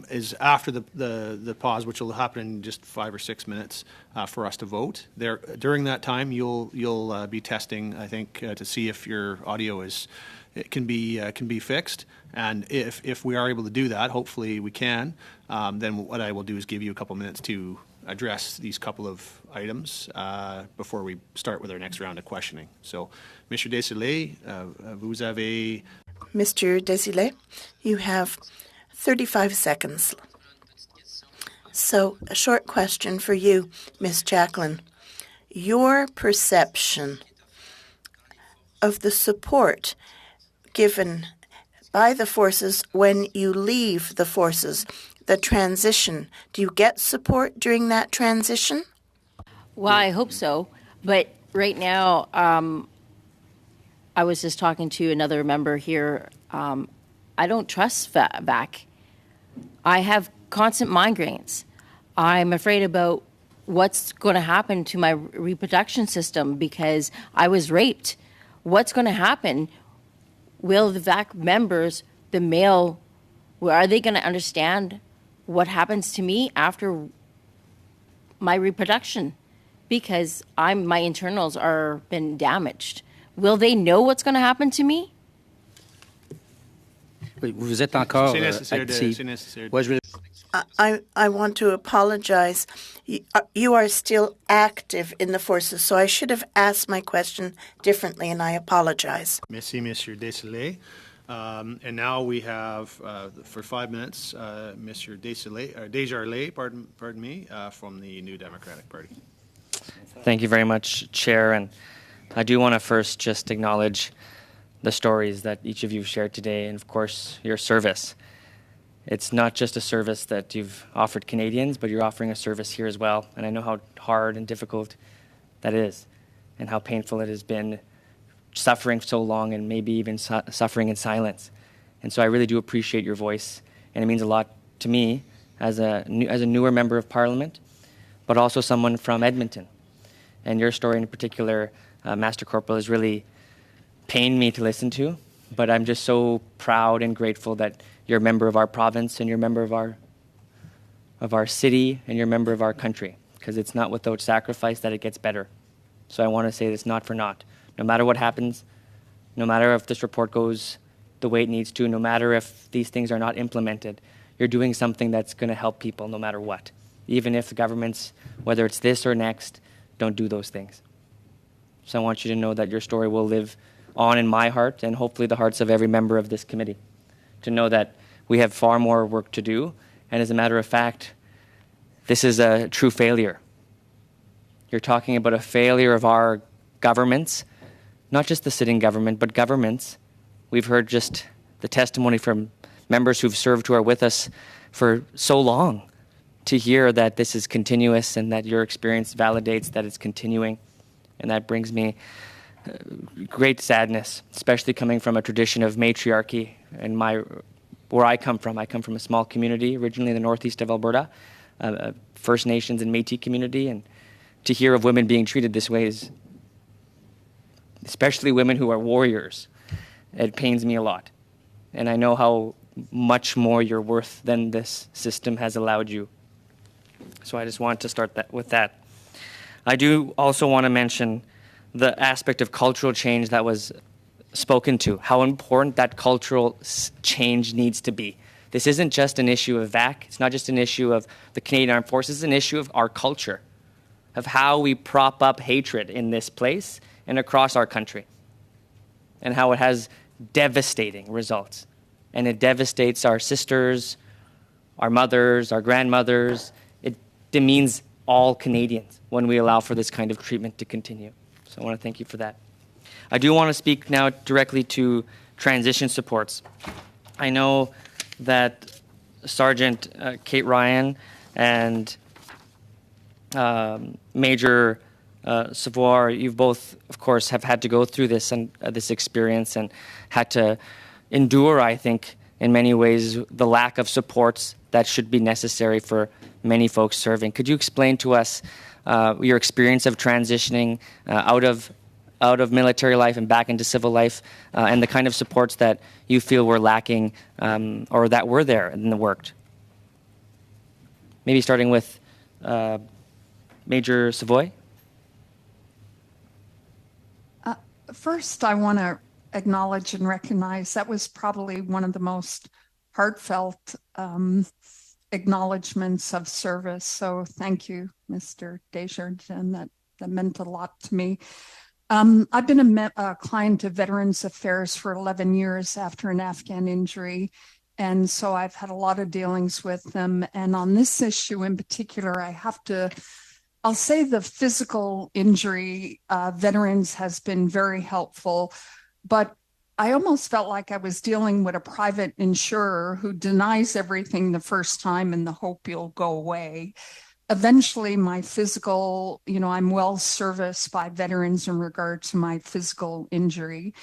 Speaker 1: is after the pause, which will happen in just 5 or 6 minutes for us to vote. During that time, you'll be testing, I think, to see if your audio can be fixed. And if we are able to do that, hopefully we can, then what I will do is give you a couple minutes to address these couple of items before we start with our next round of questioning. So, Mr. Desailly, vous avez...
Speaker 2: Mr. Desilets, you have 35 seconds. So, a short question for you, Ms. Jacqueline. Your perception of the support given by the forces when you leave the forces, the transition, do you get support during that transition?
Speaker 6: Well, I hope so. But right now, I was just talking to another member here. I don't trust VAC. I have constant migraines. I'm afraid about what's going to happen to my reproduction system because I was raped. What's going to happen? Will the VAC members, the male, are they going to understand what happens to me after my reproduction? Because my internals are been damaged. Will they know what's going to happen to me?
Speaker 3: Oui, vous êtes encore
Speaker 1: C'est nécessaire
Speaker 3: actif.
Speaker 1: c'est nécessaire.
Speaker 3: Ouais, je vais...
Speaker 2: I want to apologize. You are still active in the forces, so I should have asked my question differently, and I apologize.
Speaker 1: Merci, Mr. Desailly. And now we have, for 5 minutes, Mr. Desjardins, pardon me, from the New Democratic Party.
Speaker 9: Thank you very much, Chair. And I do want to first just acknowledge the stories that each of you have shared today and, of course, your service. It's not just a service that you've offered Canadians, but you're offering a service here as well. And I know how hard and difficult that is and how painful it has been suffering so long and maybe even suffering in silence. And so I really do appreciate your voice. And it means a lot to me as a newer member of Parliament. but also someone from Edmonton. And your story in particular, Master Corporal, has really pained me to listen to, but I'm just so proud and grateful that you're a member of our province and you're a member of our city and you're a member of our country, because it's not without sacrifice that it gets better. So I want to say this not for naught. No matter what happens, no matter if this report goes the way it needs to, no matter if these things are not implemented, you're doing something that's going to help people no matter what. Even if the governments, whether it's this or next, don't do those things. So I want you to know that your story will live on in my heart and hopefully the hearts of every member of this committee, to know that we have far more work to do. And as a matter of fact, this is a true failure. You're talking about a failure of our governments, not just the sitting government, but governments. We've heard just the testimony from members who've served, who are with us for so long, to hear that this is continuous and that your experience validates that it's continuing. And that brings me great sadness, especially coming from a tradition of matriarchy. And where I come from a small community originally in the northeast of Alberta, First Nations and Métis community, and to hear of women being treated this way is, especially women who are warriors, it pains me a lot. And I know how much more you're worth than this system has allowed you. So I just want to start with that. I do also want to mention the aspect of cultural change that was spoken to, how important that cultural change needs to be. This isn't just an issue of VAC. It's not just an issue of the Canadian Armed Forces. It's an issue of our culture, of how we prop up hatred in this place and across our country, and how it has devastating results. And it devastates our sisters, our mothers, our grandmothers. It demeans all Canadians when we allow for this kind of treatment to continue. So I want to thank you for that. I do want to speak now directly to transition supports. I know that Sergeant Kate Ryan and Major Savoir, you've both, of course, have had to go through this and this experience and had to endure, I think, in many ways, the lack of supports that should be necessary for many folks serving. Could you explain to us your experience of transitioning out of military life and back into civil life, and the kind of supports that you feel were lacking or that were there and worked? Maybe starting with Major Savoy.
Speaker 5: First, I want to acknowledge and recognize that was probably one of the most heartfelt acknowledgements of service. So thank you, Mr. Desjardins. That meant a lot to me. I've been a client of Veterans Affairs for 11 years after an Afghan injury. And so I've had a lot of dealings with them. And on this issue in particular, I'll say the physical injury veterans has been very helpful, but I almost felt like I was dealing with a private insurer who denies everything the first time in the hope you'll go away. Eventually, my physical, I'm well serviced by veterans in regard to my physical injury.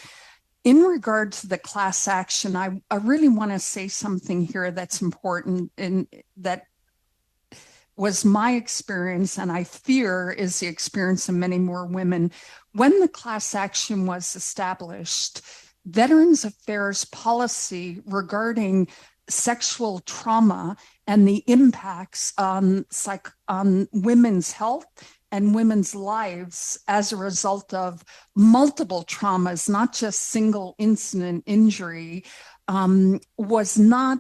Speaker 5: In regard to the class action, I really want to say something here that's important and that was my experience, and I fear is the experience of many more women. When the class action was established, Veterans Affairs policy regarding sexual trauma and the impacts on women's health and women's lives as a result of multiple traumas, not just single incident injury, was not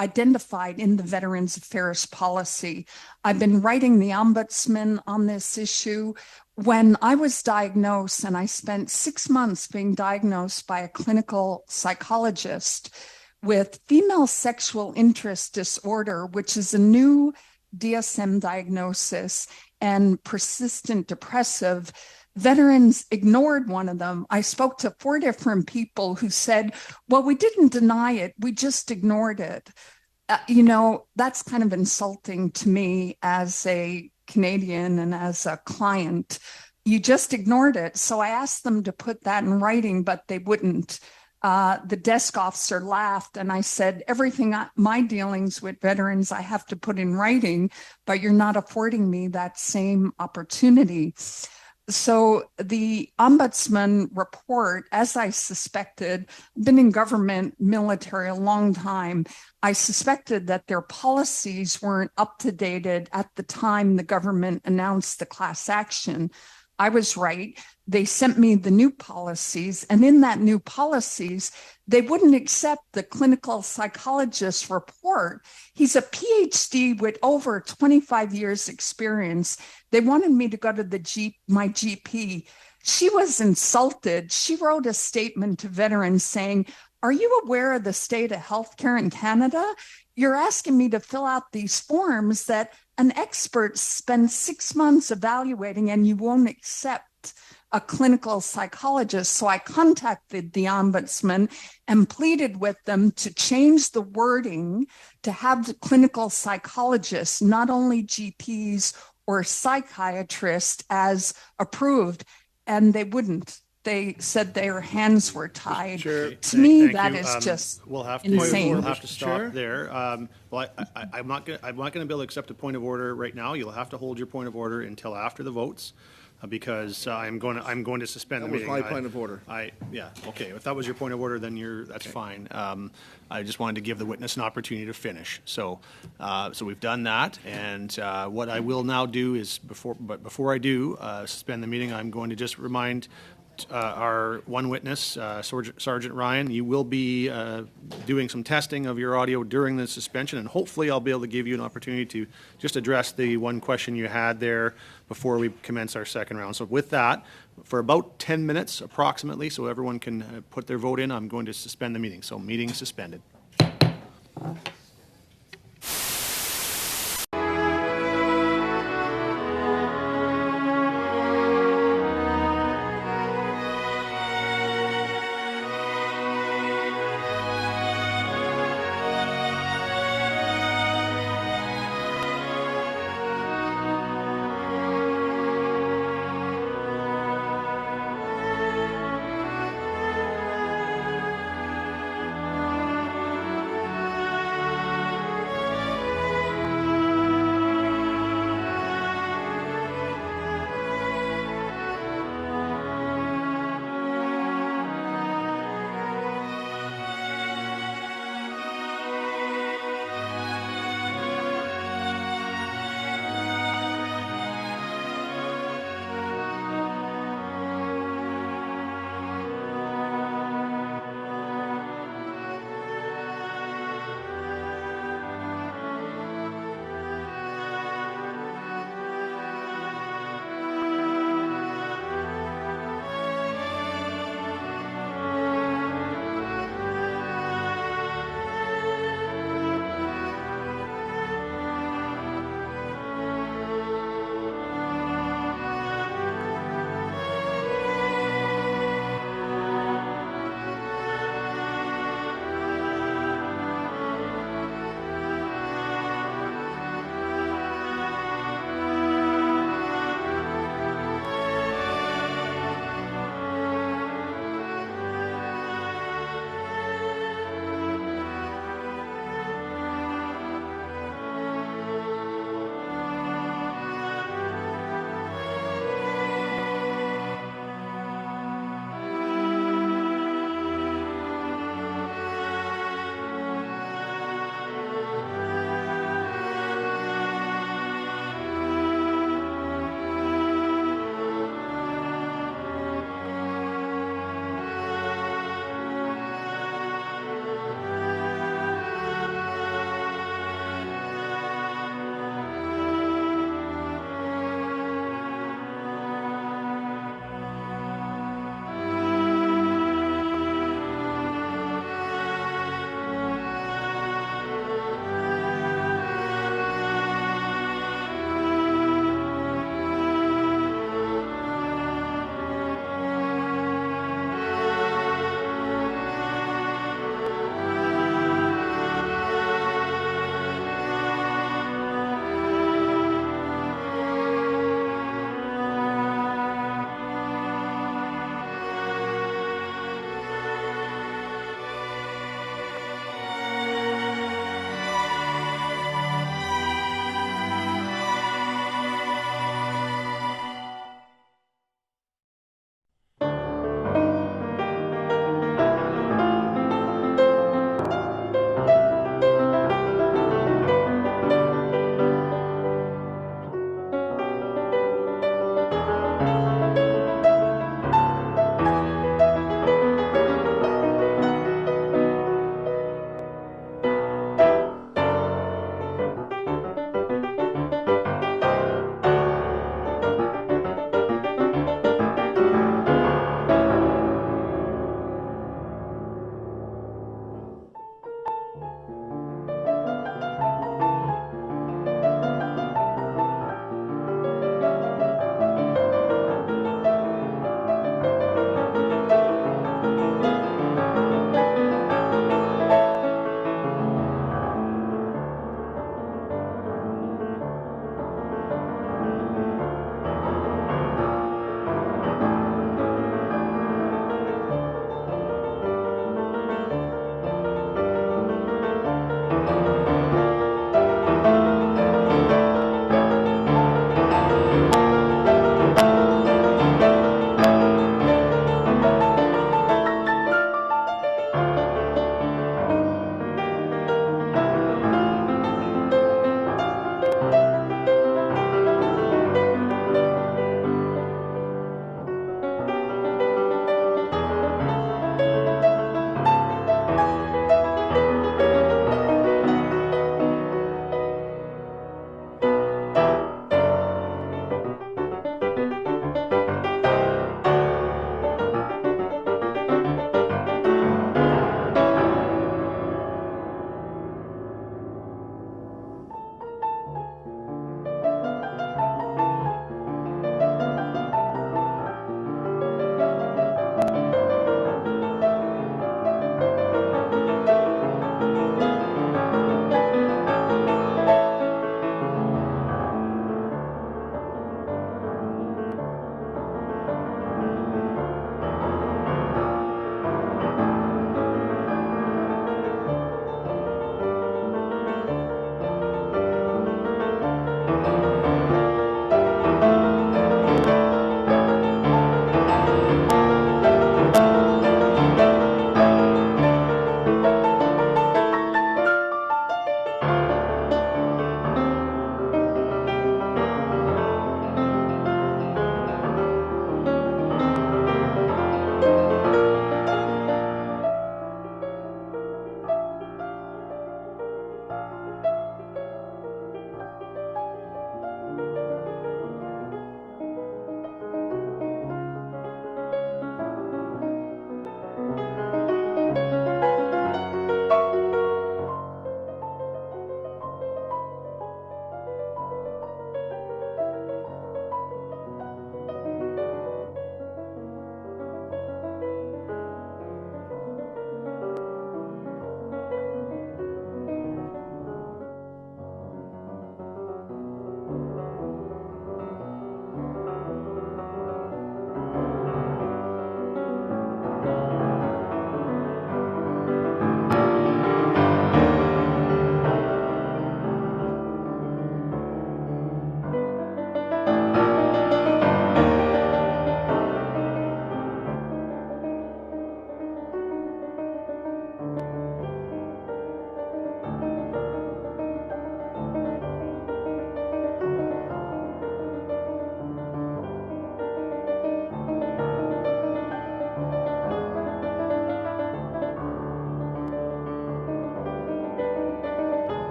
Speaker 5: identified in the Veterans Affairs policy. I've been writing the Ombudsman on this issue. When I was diagnosed, and I spent 6 months being diagnosed by a clinical psychologist with female sexual interest disorder, which is a new DSM diagnosis, and persistent depressive, veterans ignored one of them. I spoke to 4 different people who said, well, we didn't deny it, we just ignored it. That's kind of insulting to me as a Canadian and as a client. You just ignored it. So I asked them to put that in writing, but they wouldn't. The desk officer laughed, and I said, my dealings with veterans, I have to put in writing, but you're not affording me that same opportunity. So the ombudsman report, as I suspected, been in government, military a long time. I suspected that their policies weren't up to date at the time the government announced the class action. I was right. They sent me the new policies, and in that new policies, they wouldn't accept the clinical psychologist report. He's a PhD with over 25 years experience. They wanted me to go to my GP. She was insulted. She wrote a statement to veterans saying, "Are you aware of the state of healthcare in Canada? You're asking me to fill out these forms that an expert spends 6 months evaluating, and you won't accept a clinical psychologist." So I contacted the ombudsman and pleaded with them to change the wording to have the clinical psychologists, not only GPs or psychiatrists, as approved. And they wouldn't. They said their hands were tied.
Speaker 8: Chair,
Speaker 5: To me,
Speaker 1: Thank
Speaker 5: that
Speaker 1: you.
Speaker 5: is just
Speaker 1: We'll have to,
Speaker 5: insane.
Speaker 1: We'll have to
Speaker 8: Mr.
Speaker 1: stop
Speaker 8: Chair?
Speaker 1: there. Well, I'm not going to be able to accept a point of order right now. You'll have to hold your point of order until after the votes, because I'm going to suspend the
Speaker 8: That was
Speaker 1: meeting.
Speaker 8: my point of order.
Speaker 1: Yeah, okay. If that was your point of order, then that's fine. I just wanted to give the witness an opportunity to finish. So we've done that, and what I will now do is, before I do suspend the meeting, I'm going to just remind our one witness, Sergeant Ryan, you will be doing some testing of your audio during the suspension, and hopefully I'll be able to give you an opportunity to just address the one question you had there before we commence our second round. So with that, for about 10 minutes approximately, so everyone can put their vote in, I'm going to suspend the meeting. So meeting suspended.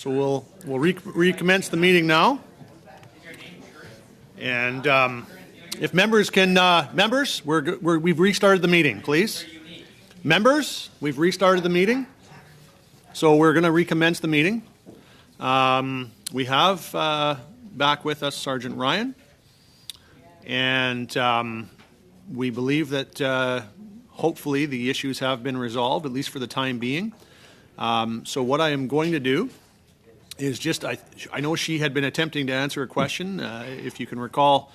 Speaker 1: So we'll recommence the meeting now. And if members can, members, we've restarted the meeting, please. Members, we've restarted the meeting. So we're going to recommence the meeting. We have back with us Sergeant Ryan. And we believe that hopefully the issues have been resolved, at least for the time being. So what I am going to do is just, I know she had been attempting to answer a question. If you can recall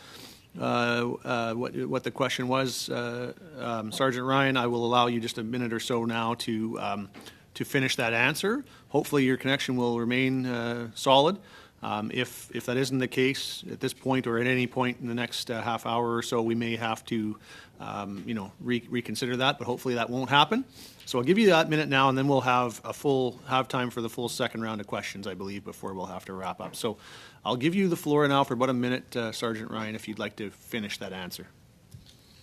Speaker 1: what the question was, Sergeant Ryan, I will allow you just a minute or so now to finish that answer. Hopefully your connection will remain solid. If that isn't the case at this point or at any point in the next half hour or so, we may have to reconsider that, but hopefully that won't happen. So I'll give you that minute now, and then we'll have time for the full second round of questions, I believe, before we'll have to wrap up. So I'll give you the floor now for about a minute, Sergeant Ryan, if you'd like to finish that answer.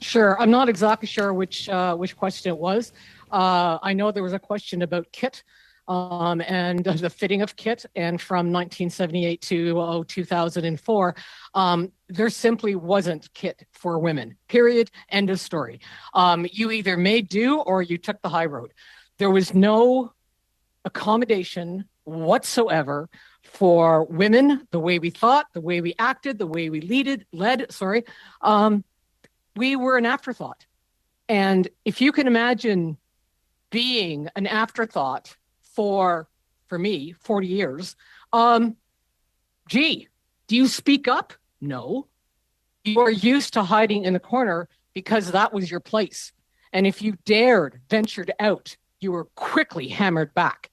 Speaker 4: Sure. I'm not exactly sure which question it was. I know there was a question about kit and the fitting of kit. And from 1978 to 2004, there simply wasn't kit for women, period, end of story. You either made do or you took the high road. There was no accommodation whatsoever for women, the way we thought, the way we acted, the way we led. We were an afterthought. And if you can imagine being an afterthought for me, 40 years, gee, do you speak up? No. You are used to hiding in the corner because that was your place. And if you ventured out, you were quickly hammered back.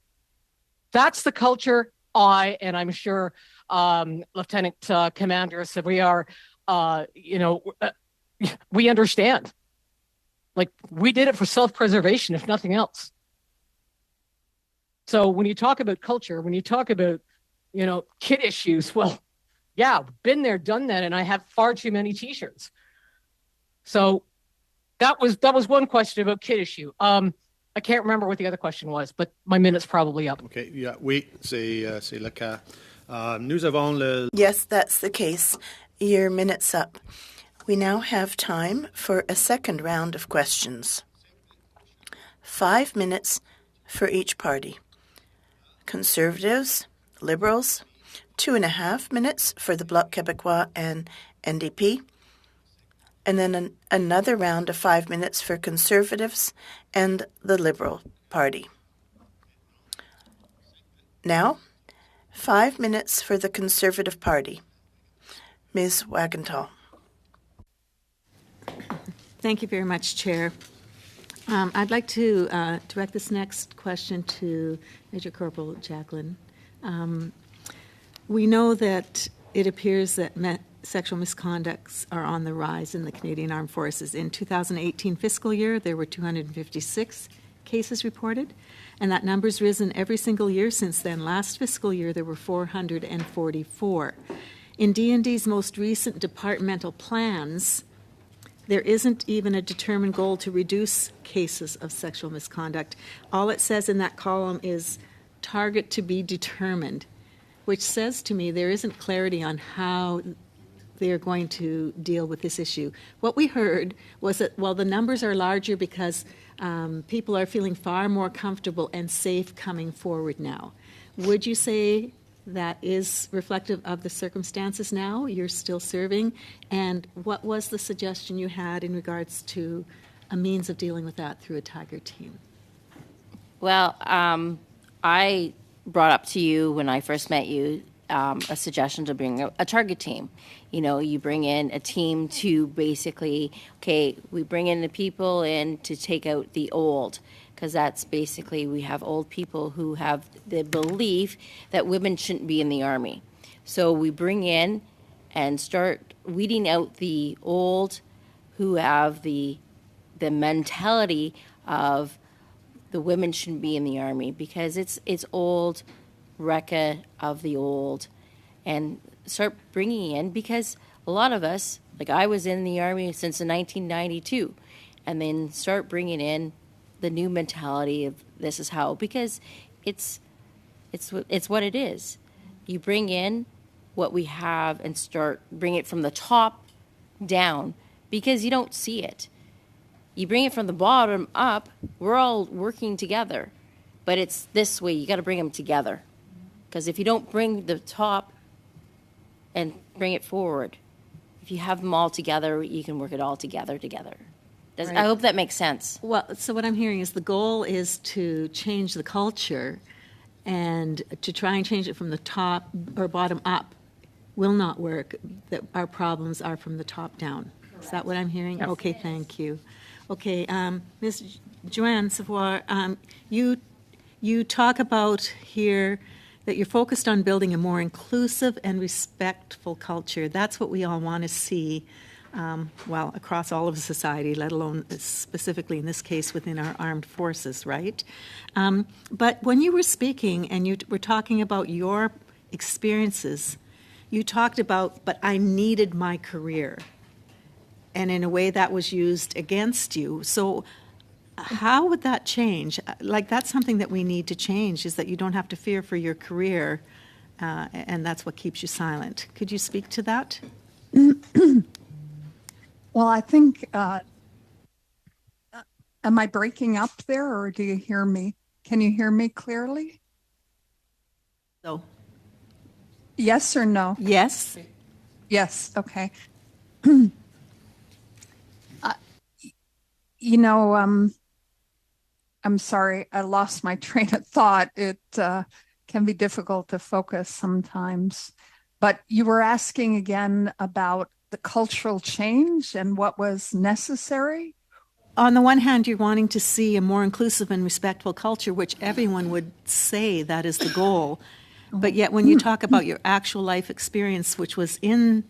Speaker 4: That's the culture and I'm sure Lieutenant Commander Savoyard, we understand. Like, we did it for self-preservation, if nothing else. So when you talk about culture, when you talk about, kid issues, well, yeah, been there, done that, and I have far too many T-shirts. So that was one question about kid issue. I can't remember what the other question was, but my minute's probably up.
Speaker 1: Okay, yeah, oui, c'est le cas. Nous avons le...
Speaker 2: Yes, that's the case. Your minute's up. We now have time for a second round of questions. 5 minutes for each party. Conservatives, Liberals, 2.5 minutes for the Bloc Québécois and NDP, and then another round of 5 minutes for Conservatives and the Liberal Party. Now, 5 minutes for the Conservative Party. Ms. Wagenthal.
Speaker 7: Thank you very much, Chair. I'd like to direct this next question to Major Corporal Jacqueline. We know that it appears that sexual misconducts are on the rise in the Canadian Armed Forces. In 2018 fiscal year, there were 256 cases reported, and that number's risen every single year since then. Last fiscal year, there were 444. In DND's most recent departmental plans, there isn't even a determined goal to reduce cases of sexual misconduct. All it says in that column is target to be determined, which says to me there isn't clarity on how they're going to deal with this issue. What we heard was that, well, the numbers are larger because people are feeling far more comfortable and safe coming forward now. Would you say that is reflective of the circumstances now? You're still serving. And what was the suggestion you had in regards to a means of dealing with that through a Tiger team?
Speaker 6: Well, I brought up to you when I first met you a suggestion to bring a target team. You bring in a team to basically, we bring in the people in to take out the old, because that's basically, we have old people who have the belief that women shouldn't be in the Army. So we bring in and start weeding out the old who have the mentality of the women shouldn't be in the Army, because it's old Recca of the old, and start bringing in, because a lot of us, like I was in the Army since 1992, and then start bringing in the new mentality of this is how, because it's what it is. You bring in what we have and bring it from the top down, because you don't see it. You bring it from the bottom up, we're all working together, but it's this way, you got to bring them together. Because if you don't bring the top and bring it forward, if you have them all together, you can work it all together. Right. I hope that makes sense.
Speaker 7: Well, so what I'm hearing is the goal is to change the culture, and to try and change it from the top or bottom up will not work. That our problems are from the top down. Is that what I'm hearing? Yes. Okay, thank you. Okay, Ms. Joanne Savoy, you talk about here that you're focused on building a more inclusive and respectful culture. That's what we all want to see, across all of society, let alone specifically in this case within our armed forces, right? But when you were speaking and you were talking about your experiences, you talked about, but I needed my career. and in a way that was used against you. So how would that change? Like, that's something that we need to change, is that you don't have to fear for your career, and that's what keeps you silent. Could you speak to that?
Speaker 5: Well, I think, am I breaking up there, or do you hear me? Can you hear me clearly?
Speaker 7: So,
Speaker 5: Yes or no?
Speaker 7: yes.
Speaker 5: Yes, okay. You know, I'm sorry, I lost my train of thought. It can be difficult to focus sometimes. But you were asking again about the cultural change and what was necessary?
Speaker 7: On the one hand, you're wanting to see a more inclusive and respectful culture, which everyone would say that is the goal. But yet when you talk about your actual life experience, which was in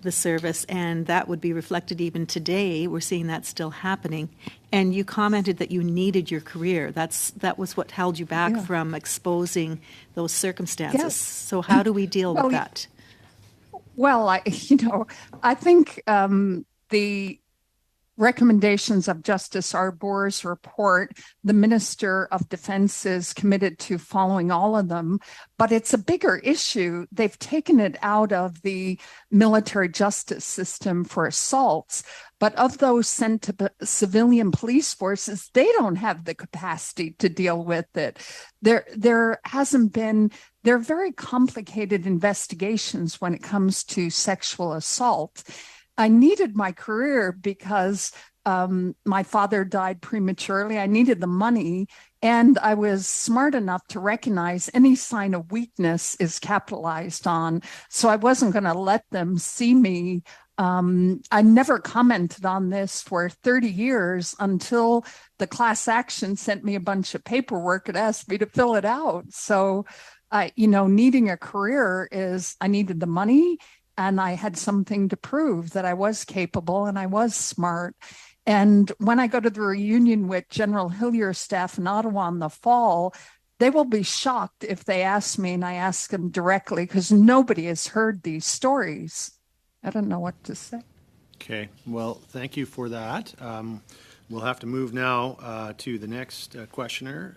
Speaker 7: the service, and that would be reflected even today, we're seeing that still happening. And you commented that you needed your career. That was what held you back from exposing those circumstances.
Speaker 5: Yes.
Speaker 7: So how do we deal with that?
Speaker 5: Well, I think the recommendations of Justice Arbour's report, the Minister of Defense is committed to following all of them, but it's a bigger issue. They've taken it out of the military justice system for assaults, but of those sent to civilian police forces, they don't have the capacity to deal with it. There hasn't been, they're very complicated investigations when it comes to sexual assault. I needed my career because my father died prematurely. I needed the money, and I was smart enough to recognize any sign of weakness is capitalized on. So I wasn't going to let them see me. I never commented on this for 30 years until the class action sent me a bunch of paperwork and asked me to fill it out. So, needing a career is I needed the money. And I had something to prove that I was capable and I was smart. And when I go to the reunion with General Hillier's staff in Ottawa in the fall, they will be shocked if they ask me, and I ask them directly because nobody has heard these stories. I don't know what to say.
Speaker 1: Okay, well, thank you for that. We'll have to move now to the next questioner,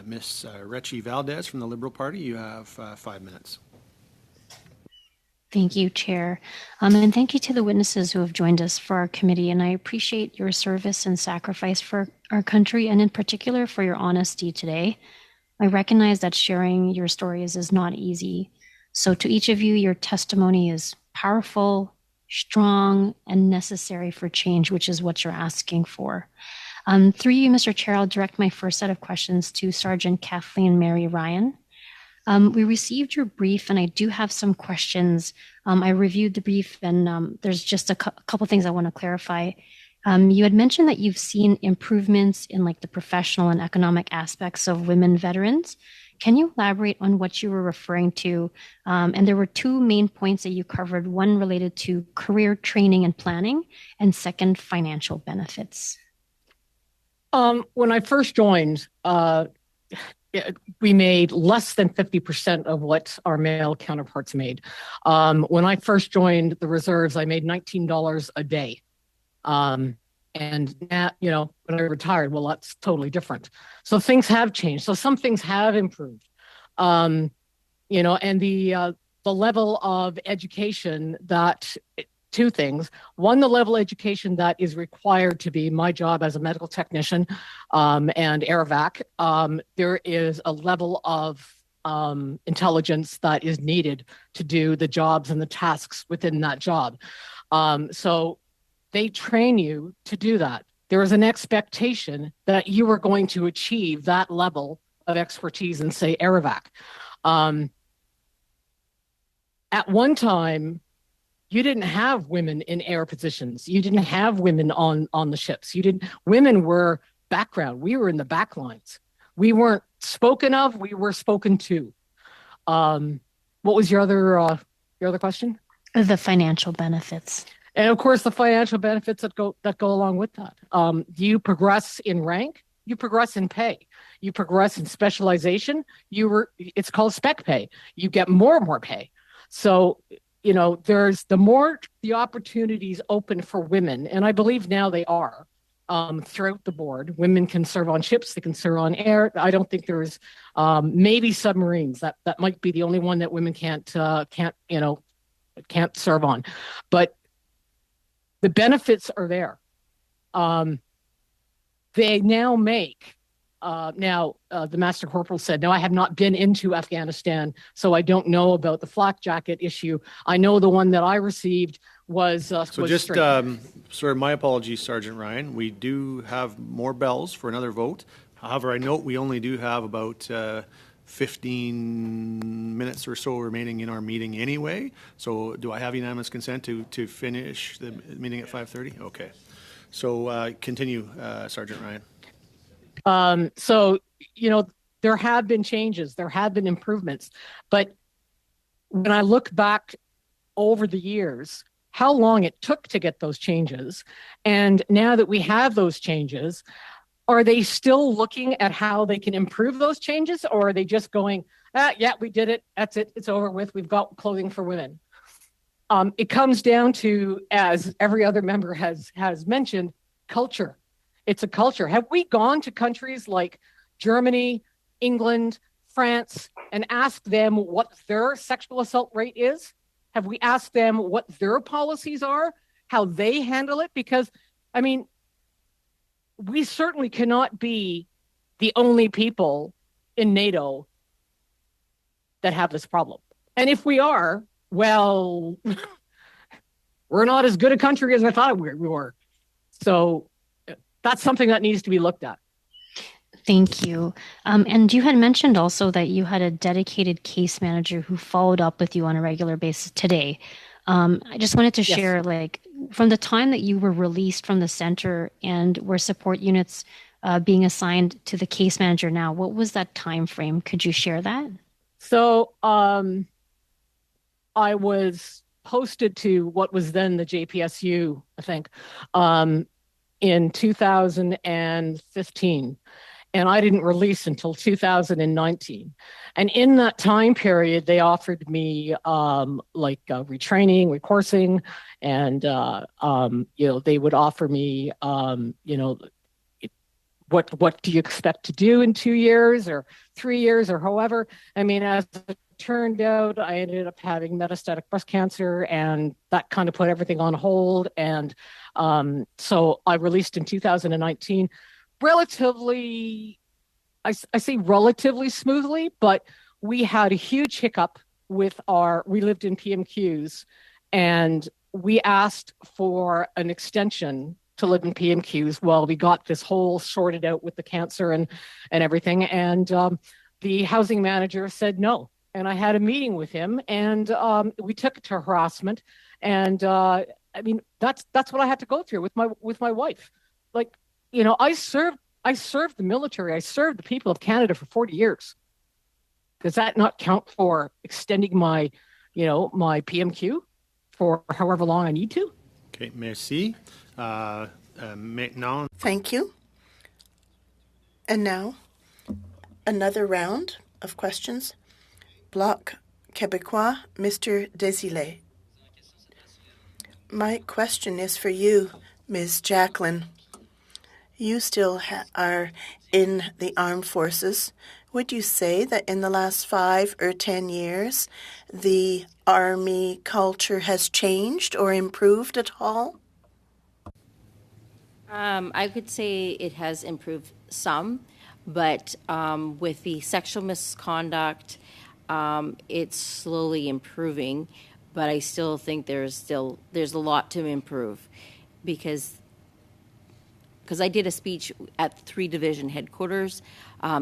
Speaker 1: Ms. Rechi Valdez from the Liberal Party. You have 5 minutes.
Speaker 11: Thank you, Chair. And thank you to the witnesses who have joined us for our committee. And I appreciate your service and sacrifice for our country, and in particular for your honesty today. I recognize that sharing your stories is not easy. So to each of you, your testimony is powerful, strong, and necessary for change, which is what you're asking for. Through you, Mr. Chair, I'll direct my first set of questions to Sergeant Kathleen Mary Ryan. We received your brief, and I do have some questions. I reviewed the brief, and there's just a couple things I want to clarify. You had mentioned that you've seen improvements in like the professional and economic aspects of women veterans. Can you elaborate on what you were referring to? And there were two main points that you covered, one related to career training and planning, and second, financial benefits.
Speaker 4: When I first joined, we made less than 50% of what our male counterparts made. When I first joined the reserves, I made $19 a day. And now, when I retired, well, that's totally different. So things have changed. So some things have improved. And the level of education that, two things. One, the level of education that is required to be my job as a medical technician and AirVac. There is a level of intelligence that is needed to do the jobs and the tasks within that job. So they train you to do that. There is an expectation that you are going to achieve that level of expertise in, say, AirVac. At one time, you didn't have women in air positions. You didn't have women on the ships. Women were background. We were in the back lines. We weren't spoken of. We were spoken to. What was your other question?
Speaker 11: The financial benefits.
Speaker 4: And of course, the financial benefits that go along with that. You progress in rank. You progress in pay. You progress in specialization. It's called spec pay. You get more and more pay. So there's the more the opportunities open for women, and I believe now they are throughout the board. Women can serve on ships, they can serve on air. I don't think there's maybe submarines. That might be the only one that women can't serve on, but the benefits are there. They now make. The Master Corporal said, "No, I have not been into Afghanistan, so I don't know about the flak jacket issue. I know the one that I received was
Speaker 1: So
Speaker 4: was
Speaker 1: just,
Speaker 4: straight."
Speaker 1: sort of my apologies, Sergeant Ryan. We do have more bells for another vote. However, I note we only do have about 15 minutes or so remaining in our meeting anyway. So do I have unanimous consent to finish the meeting at 5:30? Okay. So continue, Sergeant Ryan.
Speaker 4: So, there have been changes, there have been improvements, but when I look back over the years, how long it took to get those changes, and now that we have those changes, are they still looking at how they can improve those changes, or are they just going, yeah, we did it, that's it, it's over with, we've got clothing for women? It comes down to, as every other member has mentioned, culture. It's a culture. Have we gone to countries like Germany, England, France, and asked them what their sexual assault rate is? Have we asked them what their policies are, how they handle it? Because, we certainly cannot be the only people in NATO that have this problem. And if we are, well, we're not as good a country as I thought we were. So that's something that needs to be looked at.
Speaker 11: Thank you. And you had mentioned also that you had a dedicated case manager who followed up with you on a regular basis today. I just wanted to share, from the time that you were released from the center and were support units being assigned to the case manager now, what was that time frame? Could you share that?
Speaker 4: So I was posted to what was then the JPSU, I think, in 2015, and I didn't release until 2019. And in that time period, they offered me retraining, recoursing, and they would offer me what do you expect to do in 2 years or 3 years or however. As it turned out, I ended up having metastatic breast cancer, and that kind of put everything on hold. And so I released in 2019, relatively, I say relatively smoothly, but we had a huge hiccup with we lived in PMQs, and we asked for an extension to live in PMQs while we got this whole sorted out with the cancer and everything. And the housing manager said no. And I had a meeting with him, and we took it to harassment. And that's what I had to go through with my wife. I served the military. I served the people of Canada for 40 years. Does that not count for extending my PMQ for however long I need to?
Speaker 1: Okay, merci. Maintenant.
Speaker 2: Thank you. And now, another round of questions. Bloc Québécois, Mr. Desilets. My question is for you, Ms. Jacqueline. You still are in the armed forces. Would you say that in the last 5 or 10 years, the Army culture has changed or improved at all?
Speaker 6: I could say it has improved some, but with the sexual misconduct, it's slowly improving. But I still think there's a lot to improve, because I did a speech at 3 Division headquarters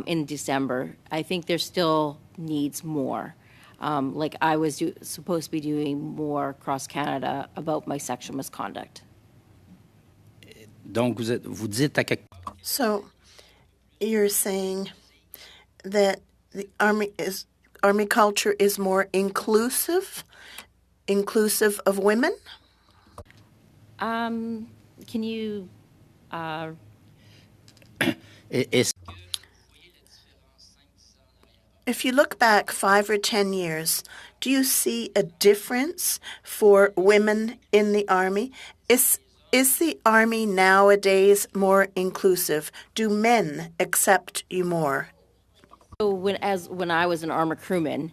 Speaker 6: in December. I think there still needs more. I was supposed to be doing more across Canada about my sexual misconduct.
Speaker 3: Donc, vous dites à quelque...
Speaker 2: So, you're saying that the Army culture is more inclusive of women?
Speaker 6: Can you...
Speaker 2: if you look back 5 or 10 years, do you see a difference for women in the Army? Is the Army nowadays more inclusive? Do men accept you more?
Speaker 6: So when I was an armor crewman,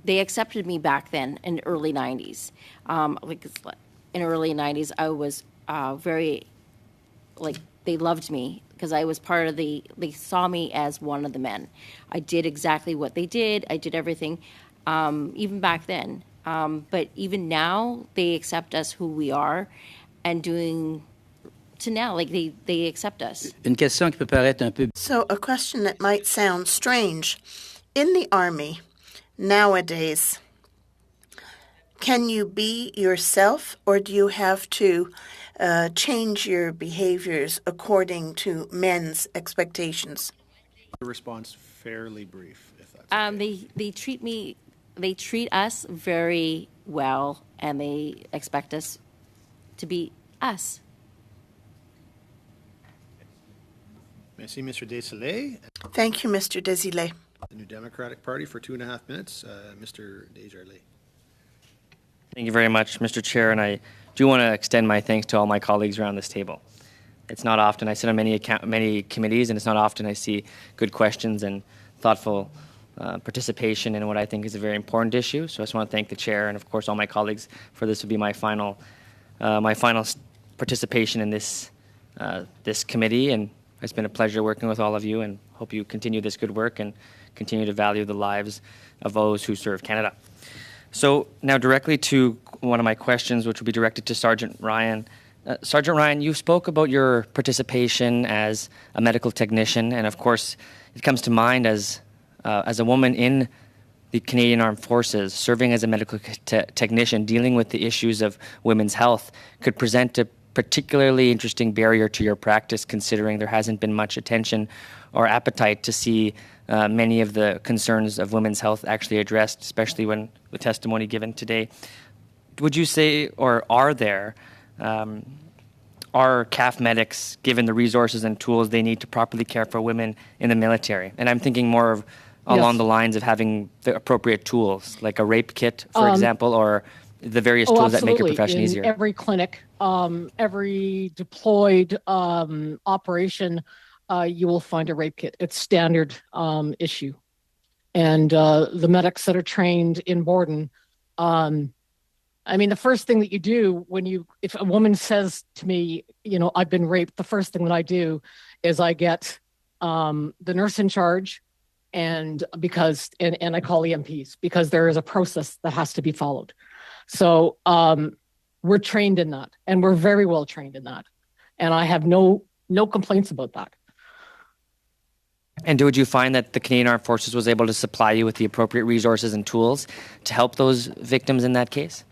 Speaker 6: they accepted me back then in the early 90s. In the early 90s, I was very, they loved me because I was part of they saw me as one of the men. I did exactly what they did. I did everything, even back then. But even now, they accept us who we are and doing to now, they accept us.
Speaker 3: Une question qui peut paraître un peu...
Speaker 2: So a question that might sound strange. In the Army, nowadays, can you be yourself, or do you have to change your behaviors according to men's expectations?
Speaker 1: The response fairly brief, if that's okay.
Speaker 6: They treat us very well, and they expect us to be us.
Speaker 1: Merci, Mr. Desilets.
Speaker 2: Thank you, Mr. Desilets.
Speaker 1: The New Democratic Party for 2.5 minutes, Mr. Desjardins.
Speaker 9: Thank you very much, Mr. Chair, and I do want to extend my thanks to all my colleagues around this table. It's not often I sit on many committees, and it's not often I see good questions and thoughtful participation in what I think is a very important issue. So I just want to thank the chair and, of course, all my colleagues for this will be my final participation in this committee. And it's been a pleasure working with all of you, and hope you continue this good work and continue to value the lives of those who serve Canada. So now directly to one of my questions, which will be directed to Sergeant Ryan. Sergeant Ryan, you spoke about your participation as a medical technician, and of course, it comes to mind as a woman in the Canadian Armed Forces, serving as a medical technician, dealing with the issues of women's health could present a particularly interesting barrier to your practice, considering there hasn't been much attention or appetite to see many of the concerns of women's health actually addressed, especially when the testimony given today. Would you say, or are CAF medics given the resources and tools they need to properly care for women in the military? And I'm thinking more of along the lines of having the appropriate tools, like a rape kit, for example, or the various tools that make your profession easier.
Speaker 4: In every clinic, every deployed operation, you will find a rape kit. It's standard issue. And the medics that are trained in Borden, the first thing that you do if a woman says to me, I've been raped, the first thing that I do is I get the nurse in charge, and I call EMPs because there is a process that has to be followed. So we're trained in that, and we're very well trained in that. And I have no complaints about that.
Speaker 9: And would you find that the Canadian Armed Forces was able to supply you with the appropriate resources and tools to help those victims in that case?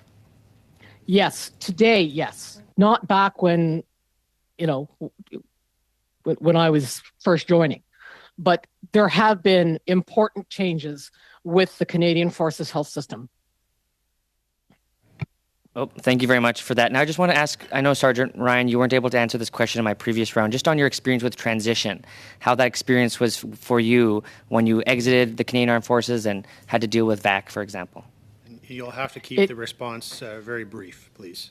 Speaker 4: Yes, today, yes. Not back when I was first joining. But there have been important changes with the Canadian Forces health system.
Speaker 9: Oh, thank you very much for that. Now, I just want to ask, I know, Sergeant Ryan, you weren't able to answer this question in my previous round, just on your experience with transition, how that experience was for you when you exited the Canadian Armed Forces and had to deal with VAC, for example.
Speaker 1: You'll have to keep the response very brief, please.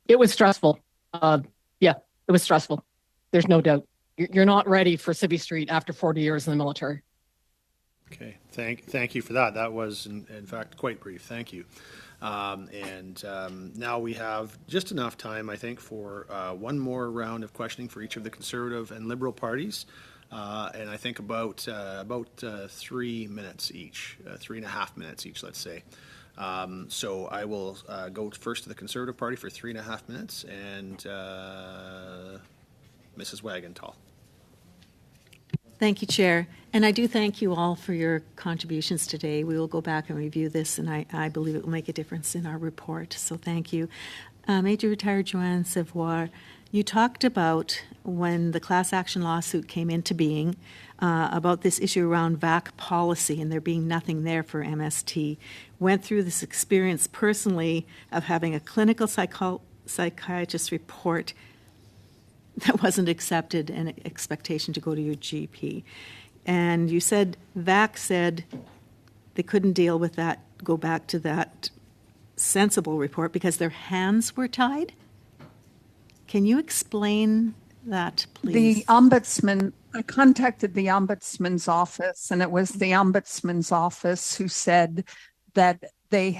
Speaker 4: It was stressful. It was stressful. There's no doubt. You're not ready for Civvy Street after 40 years in the military.
Speaker 1: Okay, thank you for that. That was, in fact, quite brief. Thank you. Now we have just enough time, I think, for one more round of questioning for each of the Conservative and Liberal parties, and I think about 3 minutes each, 3.5 minutes each, let's say. So I will go first to the Conservative Party for 3.5 minutes, and Mrs. Wagenthal.
Speaker 7: Thank you, Chair. And I do thank you all for your contributions today. We will go back and review this, and I believe it will make a difference in our report. So thank you. Major Retired Joanne Savoie, you talked about when the class action lawsuit came into being, about this issue around VAC policy and there being nothing there for MST. Went through this experience personally of having a clinical psychiatrist report that wasn't accepted and expectation to go to your GP. And you said VAC said they couldn't deal with that, go back to that sensible report because their hands were tied. Can you explain that, please?
Speaker 5: The ombudsman, I contacted the ombudsman's office, and it was the ombudsman's office who said that they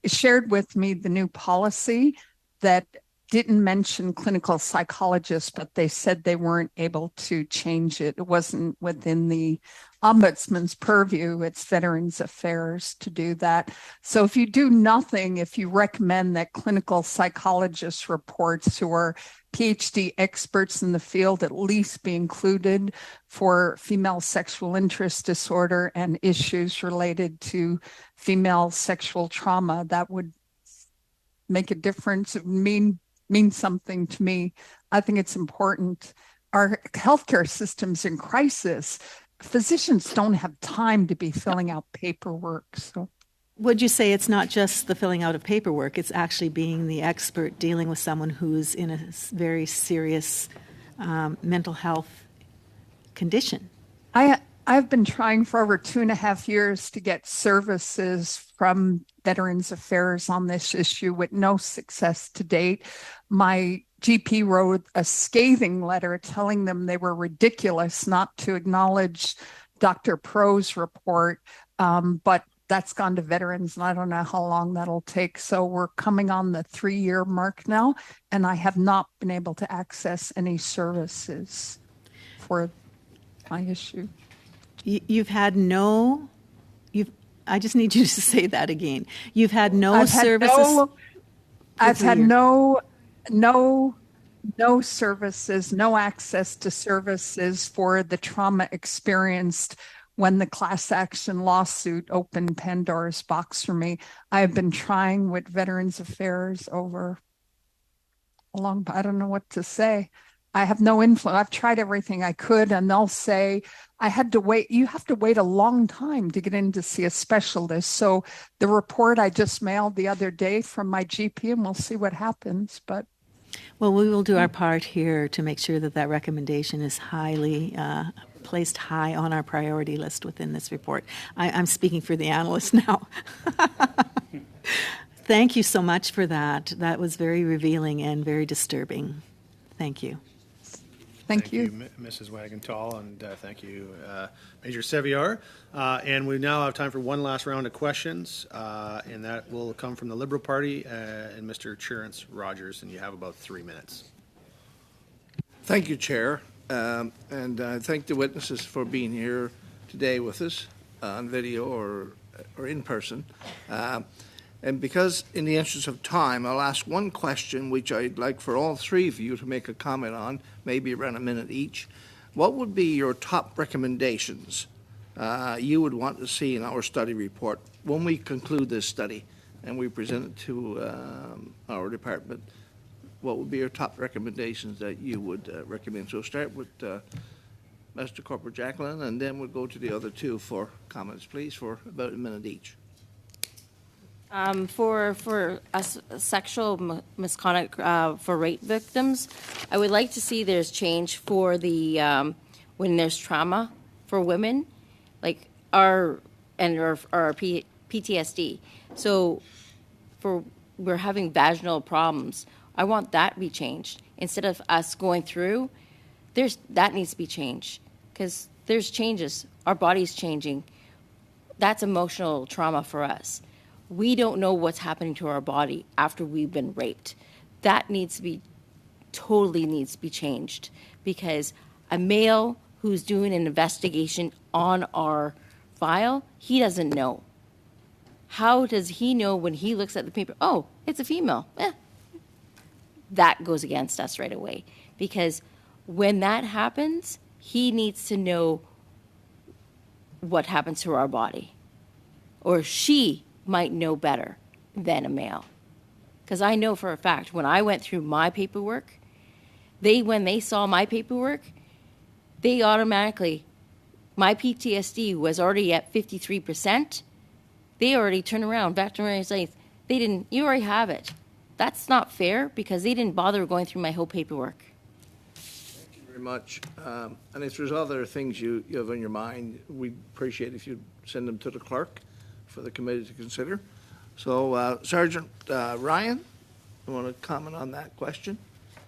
Speaker 5: shared with me the new policy that didn't mention clinical psychologists, but they said they weren't able to change it. It wasn't within the ombudsman's purview. It's Veterans Affairs to do that. So if you do nothing, if you recommend that clinical psychologists reports who are PhD experts in the field at least be included for female sexual interest disorder and issues related to female sexual trauma, that would make a difference. It would mean something to me. I think it's important. Our healthcare system's in crisis. Physicians don't have time to be filling out paperwork. So,
Speaker 7: would you say it's not just the filling out of paperwork, it's actually being the expert dealing with someone who's in a very serious mental health condition?
Speaker 5: I've been trying for over 2.5 years to get services from Veterans Affairs on this issue with no success to date. My GP wrote a scathing letter telling them they were ridiculous not to acknowledge Dr. Pro's report, but that's gone to veterans, and I don't know how long that'll take. So we're coming on the 3-year mark now, and I have not been able to access any services for my issue.
Speaker 7: I just need you to say that again. You've had no services.
Speaker 5: I've had no services, no access to services for the trauma experienced when the class action lawsuit opened Pandora's box for me. I have been trying with Veterans Affairs over a long time. I don't know what to say. I have no influence. I've tried everything I could, and they'll say, I had to wait. You have to wait a long time to get in to see a specialist. So the report I just mailed the other day from my GP, and we'll see what happens. But
Speaker 7: well, we will do our part here to make sure that that recommendation is highly placed high on our priority list within this report. I'm speaking for the analyst now. Thank you so much for that. That was very revealing and very disturbing. Thank you.
Speaker 5: Thank you.
Speaker 1: Mrs. Wagenthal, and thank you, Major Seviar. And we now have time for one last round of questions, and that will come from the Liberal Party and Mr. Cherance Rogers, and you have about 3 minutes.
Speaker 8: Thank you, Chair, and I thank the witnesses for being here today with us on video or in person. And because in the interest of time, I'll ask one question which I'd like for all three of you to make a comment on, maybe around a minute each. What would be your top recommendations you would want to see in our study report when we conclude this study and we present it to our department? What would be your top recommendations that you would recommend? So start with Mr. Corporal Jacqueline, and then we'll go to the other two for comments, please, for about a minute each.
Speaker 6: For sexual misconduct for rape victims, I would like to see there's change for the when there's trauma for women, like our PTSD. So we're having vaginal problems. I want that to be changed instead of us going through. That needs to be changed because there's changes. Our body's changing. That's emotional trauma for us. We don't know what's happening to our body after we've been raped. That totally needs to be changed because a male who's doing an investigation on our file, he doesn't know. How does he know when he looks at the paper, oh, it's a female? That goes against us right away because when that happens, he needs to know what happens to our body, or she might know better than a male. Because I know for a fact, when I went through my paperwork, when they saw my paperwork, they automatically, my PTSD was already at 53%. They already turned around, back to my life. You already have it. That's not fair because they didn't bother going through my whole paperwork.
Speaker 1: Thank you
Speaker 8: very much. And if there's other things you have on your mind, we'd appreciate if you'd send them to the clerk for the committee to consider. So Sergeant Ryan, you want to comment on that question?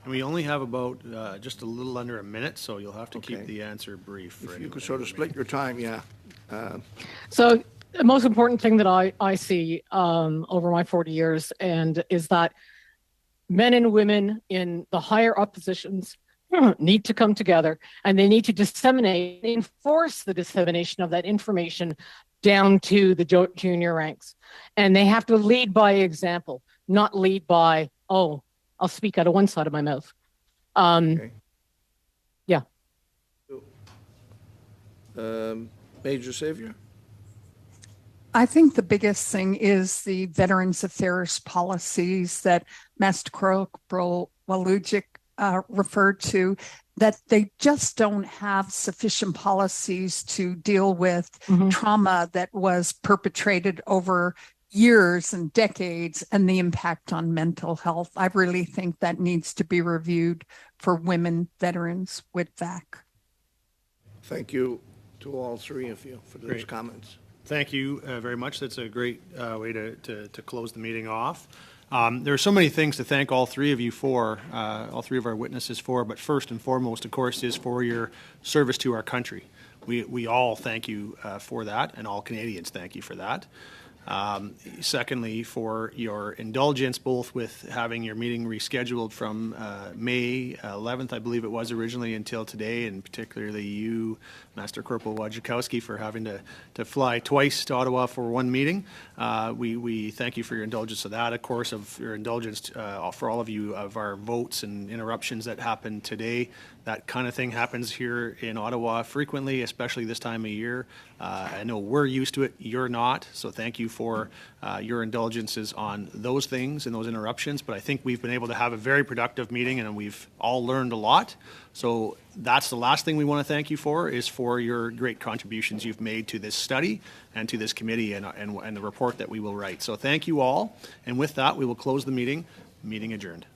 Speaker 1: And we only have about just a little under a minute, so you'll have to keep
Speaker 8: Okay.
Speaker 1: the answer brief.
Speaker 8: If you could sort of split your time, yeah.
Speaker 4: So the most important thing that I see over my 40 years and is that men and women in the higher up positions need to come together, and they need to disseminate, enforce the dissemination of that information down to the junior ranks. And they have to lead by example, not lead by, oh, I'll speak out of one side of my mouth.
Speaker 8: Okay.
Speaker 4: Yeah.
Speaker 8: Major Savior?
Speaker 5: I think the biggest thing is the Veterans Affairs policies that Master Corporal Walujic referred to, that they just don't have sufficient policies to deal with trauma that was perpetrated over years and decades and the impact on mental health. I really think that needs to be reviewed for women veterans with VAC.
Speaker 8: Thank you to all three of you for those
Speaker 1: Great.
Speaker 8: comments.
Speaker 1: Thank you very much. That's a great way to close the meeting off. There are so many things to thank all three of you for, all three of our witnesses for, but first and foremost, of course, is for your service to our country. We all thank you for that, and all Canadians thank you for that. Secondly, for your indulgence, both with having your meeting rescheduled from May 11th, I believe it was originally, until today, and particularly you, Master Corporal Wojciechowski, for having to fly twice to Ottawa for one meeting. We thank you for your indulgence of that, of course, of your indulgence for all of you of our votes and interruptions that happened today. That kind of thing happens here in Ottawa frequently, especially this time of year. I know we're used to it, you're not, so thank you for your indulgences on those things and those interruptions, but I think we've been able to have a very productive meeting and we've all learned a lot. So that's the last thing we want to thank you for, is for your great contributions you've made to this study and to this committee and the report that we will write. So thank you all, and with that, we will close the meeting. Meeting adjourned.